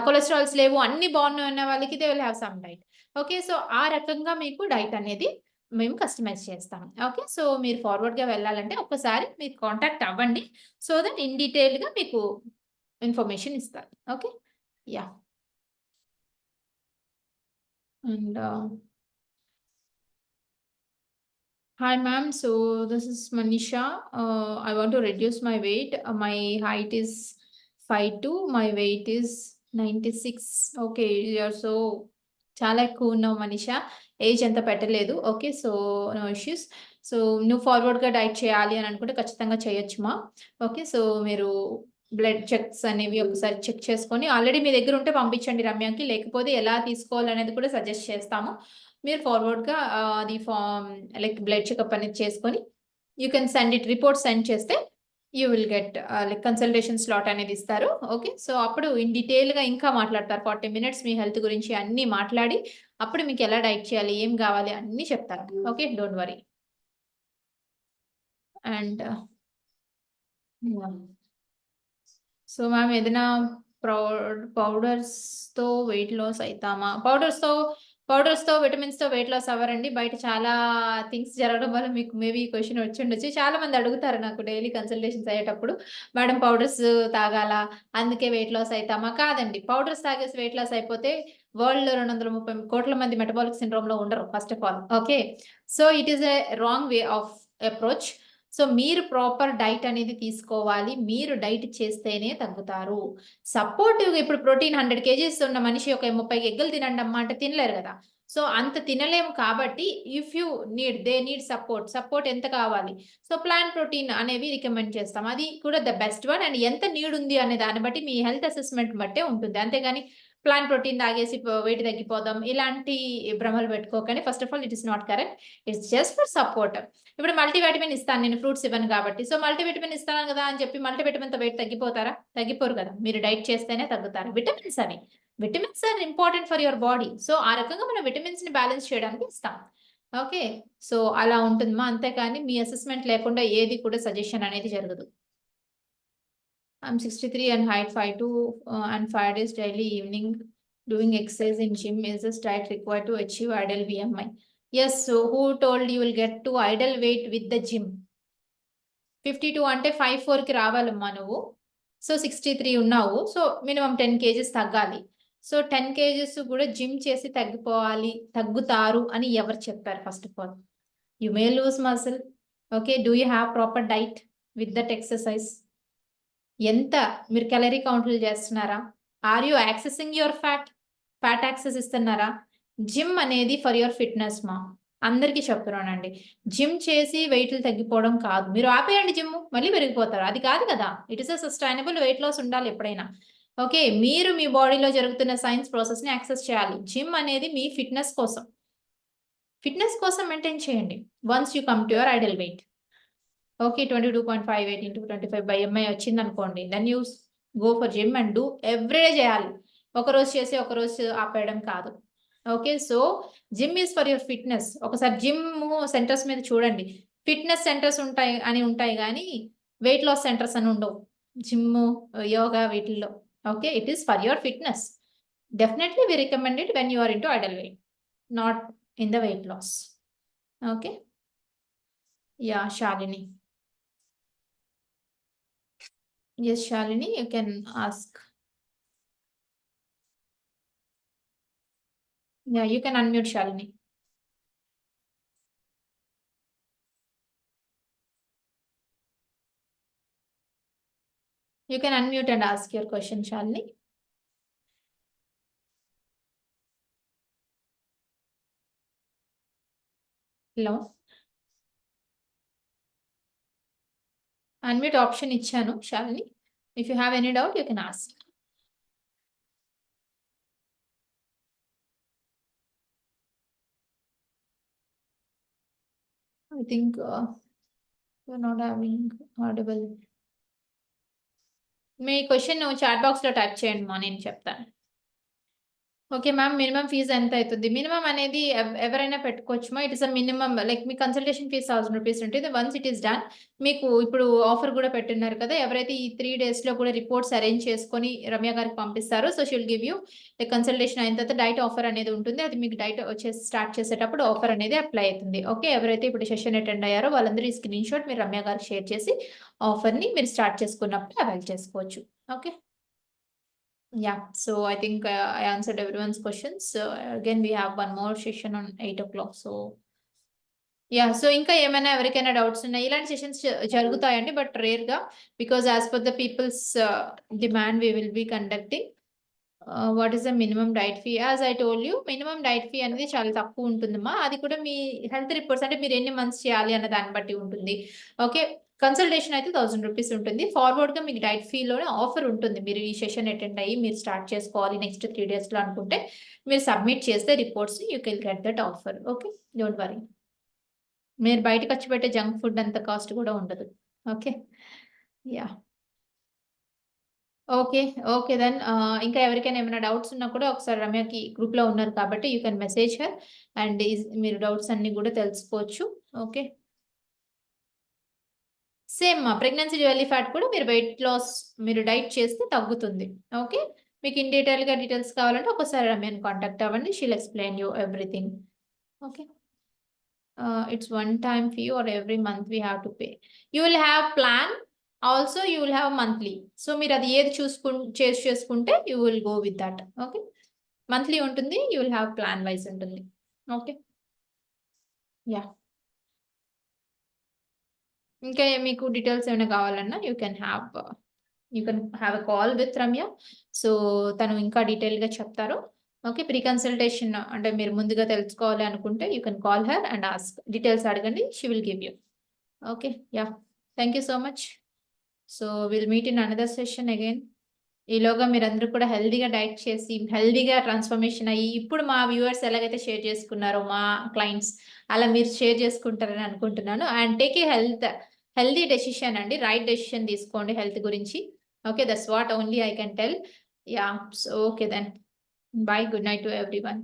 Speaker 6: కొలెస్ట్రాల్స్ లేవు అన్ని బాగున్నాయి ఉన్న వాళ్ళకి they will have some diet. Okay, so ఆ రకంగా మీకు డైట్ అనేది మేము కస్టమైజ్ చేస్తాం. ఓకే, సో మీరు ఫార్వర్డ్ గా వెళ్ళాలంటే ఒక్కసారి మీరు కాంటాక్ట్ అవ్వండి, సో దట్ ఇన్ డీటెయిల్ గా మీకు ఇన్ఫర్మేషన్ ఇస్తారు. Okay, yeah. And hi ma'am, so this is Manisha. I want to reduce my weight. My height is 5'2", my weight is 96. Okay, you're so చాలా ఎక్కువ ఉన్నావు మనీషా, ఏజ్ ఎంత పెట్టలేదు. Okay, so no issues. So నువ్వు ఫార్వర్డ్గా డైట్ చేయాలి అని అనుకుంటే ఖచ్చితంగా చేయొచ్చు మా. ఓకే, సో మీరు బ్లడ్ చెక్స్ అనేవి ఒకసారి చెక్ చేసుకొని ఆల్రెడీ మీ దగ్గర ఉంటే పంపించండి రమ్యకి, లేకపోతే ఎలా తీసుకోవాలనేది కూడా సజెస్ట్ చేస్తాము. మీరు ఫార్వర్డ్గా అది లైక్ బ్లడ్ చెకప్ అనేది చేసుకొని you can send it, report send చేస్తే you will get like consultation slot అనేది ఇస్తారు. ఓకే, సో అప్పుడు ఇన్ డీటెయిల్గా ఇంకా మాట్లాడతారు, 40 minutes మీ హెల్త్ గురించి అన్నీ మాట్లాడి అప్పుడు మీకు ఎలా డైట్ చేయాలి, ఏం కావాలి అన్నీ చెప్తారు. Okay, don't worry. And so ma'am ఏదైనా పౌడర్స్తో వెయిట్ లాస్ అవుతామా? పౌడర్స్తో విటమిన్స్తో వెయిట్ లాస్ అవ్వరండి, బయట చాలా థింగ్స్ జరగడం వల్ల మీకు మేబీ ఈ క్వశ్చన్ వచ్చి ఉండొచ్చు. చాలా మంది అడుగుతారు నాకు డైలీ కన్సల్టేషన్స్ అయ్యేటప్పుడు, మేడం పౌడర్స్ తాగాల అందుకే వెయిట్ లాస్ అవుతామా? కాదండి, పౌడర్స్ తాగేసి వెయిట్ లాస్ అయిపోతే వరల్డ్లో 230 కోట్ల మంది మెటబాలిక్ సిండ్రోమ్లో ఉండరు first of all. Okay, so it is a wrong way of approach. So మీరు ప్రాపర్ డైట్ అనేది తీసుకోవాలి, మీరు డైట్ చేస్తేనే తగ్గుతారు. సపోర్టివ్గా ఇప్పుడు ప్రోటీన్ 100 kgs ఉన్న మనిషి ఒక 30 ఎగ్గులు తినండి అమ్మా అంటే తినలేరు కదా. సో అంత తినలేము కాబట్టి if you they need support ఎంత కావాలి, సో ప్లాంట్ ప్రోటీన్ అనేవి రికమెండ్ చేస్తాం. అది కూడా ద బెస్ట్ వన్. అండ్ ఎంత నీడ్ ఉంది అనే దాన్ని బట్టి మీ హెల్త్ అసెస్మెంట్ బట్టే ఉంటుంది. అంతేగాని ప్లాంట్ ప్రోటీన్ తాగేసి వెయిట్ తగ్గిపోదాం ఇలాంటి భ్రమలు పెట్టుకోకండి. First of all it is not correct, it's just for support. ఇప్పుడు మల్టీవిటమిన్ ఇస్తాను నేను, ఫ్రూట్స్ ఇవ్వను కాబట్టి. సో మల్టీవిటమిన్ ఇస్తాను కదా అని చెప్పి మల్టీవిటమిన్తో వెయిట్ తగ్గిపోతారా? తగ్గిపోరు కదా. మీరు డైట్ చేస్తేనే తగ్గుతారు. విటమిన్స్ అవి, vitamins are important for your body. So ఆ రకంగా మనం విటమిన్స్ ని బ్యాలెన్స్ చేయడానికి ఇస్తాం. ఓకే, సో అలా ఉంటుందమ్మా. అంతేకాని మీ అసెస్మెంట్ లేకుండా ఏది కూడా సజెషన్ అనేది జరగదు. I'm 63 and height 5'2" and 5 days daily evening doing exercise in gym. Is this diet required to achieve ideal BMI? Yes, so who told you will get to ideal weight with the gym? 52 అంటే 54 కి రావాలమ్మా నువ్వు. సో 63 ఉన్నావు, సో మినిమం 10 kgs తగ్గాలి. సో 10 kgs కూడా జిమ్ చేసి తగ్గుతారు అని ఎవరు చెప్పారు? First of all you may lose muscle. Okay, do you have proper diet with that exercise? ఎంత మీరు క్యాలరీ కౌంట్లు చేస్తున్నారా? Are you accessing your fat access ఇస్తున్నారా? జిమ్ అనేది ఫర్ యువర్ ఫిట్నెస్ మా, అందరికీ చెప్తున్నానండి. జిమ్ చేసి వెయిట్లు తగ్గిపోవడం కాదు. మీరు ఆపేయండి జిమ్, మళ్ళీ పెరిగిపోతారు, అది కాదు కదా. It is a sustainable weight loss ఉండాలి ఎప్పుడైనా. ఓకే, మీరు మీ బాడీలో జరుగుతున్న సైన్స్ ప్రాసెస్ ని యాక్సెస్ చేయాలి. జిమ్ అనేది మీ ఫిట్నెస్ కోసం మెయింటైన్ చేయండి. Once you come to your ideal weight, okay 22.58 into 25 by MI వచ్చింది అనుకోండి, then you go for gym and do everyday చేయాలి. ఒకరోజు చేసి ఒకరోజు ఆపేయడం కాదు. Okay, so gym is for your fitness. ఒకసారి జిమ్ సెంటర్స్ మీద చూడండి, ఫిట్నెస్ సెంటర్స్ ఉంటాయి కానీ వెయిట్ లాస్ సెంటర్స్ అని ఉండవు. జిమ్, యోగా వీటిల్లో. Okay, it is for your fitness. Definitely we recommend it when you are into ideal weight, not in the weight loss. Okay, yeah Shalini. Yes, Shalini, you can ask. Yeah, you can unmute Shalini. You can unmute and ask your question, Shalini. Hello. Unmute option ఇచ్చాను Shalini. If you have any doubt, you can ask. I think you're not having audible. మీ క్వశ్చన్ చాట్ బాక్స్ లో టైప్ చేయండి మా, నేను చెప్తాను. ఓకే మ్యామ్, మినిమం ఫీజు ఎంత అవుతుంది? మినిమం అనేది ఎవరైనా పెట్టుకోవచ్చు మా. It is a minimum, like మీ కన్సల్టేషన్ ఫీజ్ 1000 రూపీస్ ఉంటుంది. వన్స్ ఇట్ ఈస్ డన్, మీకు ఇప్పుడు ఆఫర్ కూడా పెట్టున్నారు కదా, ఎవరైతే ఈ 3 days లో కూడా రిపోర్ట్స్ అరేంజ్ చేసుకొని రమ్య గారికి పంపిస్తారో, so she will give you consultation అయిన తర్వాత డైట్ ఆఫర్ అనేది ఉంటుంది. అది మీకు డైట్ స్టార్ట్ చేసేటప్పుడు ఆఫర్ అనేది అప్లై అవుతుంది. ఓకే, ఎవరైతే ఇప్పుడు సెషన్ అటెండ్ అయ్యారో వాళ్ళందరూ ఈ స్క్రీన్ షాట్ మీరు రమ్య గారికి షేర్ చేసి ఆఫర్ ని మీరు స్టార్ట్ చేసుకున్నప్పుడు అవైల్ చేసుకోవచ్చు. Okay, yeah, so I think I answered everyone's questions. So again, we have one more session on 8 o'clock. So yeah, so ఇంకా ఏమైనా ఎవరికైనా డౌట్స్ ఉన్నాయి? ఇలాంటి సెషన్స్ జరుగుతాయండి, బట్ రేర్ గా, because as per the peoples demand we will be conducting. What is the minimum diet fee? As I told you, minimum diet fee అనేది చాలా తక్కువ ఉంటుందమ్మా. అది కూడా మీ హెల్త్ రిపోర్ట్స్, అంటే మీరు ఎన్ని మంత్స్ చేయాలి అన్న దాన్ని బట్టి ఉంటుంది. ఓకే, కన్సల్టేషన్ అయితే 1000 రూపీస్ ఉంటుంది. ఫార్వర్డ్ గా మీకు డైట్ ఫీలోనే ఆఫర్ ఉంటుంది. మీరు ఈ సెషన్ అటెండ్ అయ్యి మీరు స్టార్ట్ చేసుకోవాలి నెక్స్ట్ 3 days లో అనుకుంటే, మీరు సబ్మిట్ చేస్తే reports you can get that offer. Okay, don't worry. మీరు బయట ఖర్చు పెట్టే జంక్ ఫుడ్ అంత కాస్ట్ కూడా ఉండదు. ఓకే, యా, ఓకే దెన్ ఇంకా ఎవరికైనా ఏమైనా డౌట్స్ ఉన్నా కూడా ఒకసారి రమ్యకి గ్రూప్ లో ఉన్నారు కాబట్టి you can message her and మీరు డౌట్స్ అన్ని కూడా తెలుసుకోవచ్చు. Okay, same pregnancy belly fat కూడా మీరు వెయిట్ లాస్ మీరు డైట్ చేస్తే తగ్గుతుంది. ఓకే, మీకు ఇన్ డీటెయిల్స్ కావాలంటే ఒకసారి రమ్యని కాంటాక్ట్ అవ్వండి. She'll explain you everything. Okay, it's one time fee or every month we have to pay. You will have plan, also you will have monthly. So మీరు అది ఏది చేసుకుంటే you will go with that. Okay, monthly ఉంటుంది, you will have plan wise ఉంటుంది. ఓకే, యా, ఇంకా మీకు డీటెయిల్స్ ఏమైనా కావాలన్నా you can have a call with Ramya. So తను ఇంకా డీటెయిల్ గా చెప్తారు. ఓకే, ప్రీ కన్సల్టేషన్ అంటే మీరు ముందుగా తెలుసుకోవాలి అనుకుంటే you can call her and ask, details అడగండి, she will give you. Okay, yeah, thank you so much. So will meet in another session again. ఈలోగా మీరందరూ కూడా హెల్దీగా డైట్ చేసి హెల్దీగా ట్రాన్స్ఫర్మేషన్ అయ్యి ఇప్పుడు మా వ్యూవర్స్ ఎలాగైతే షేర్ చేసుకున్నారో మా క్లయింట్స్ అలా మీరు షేర్ చేసుకుంటారని అనుకుంటున్నాను. And take a healthy decision అండి, రైట్ డెసిషన్ తీసుకోండి హెల్త్ గురించి. Okay, that's what only I can tell. Yeah, so okay then, bye, good night to everyone.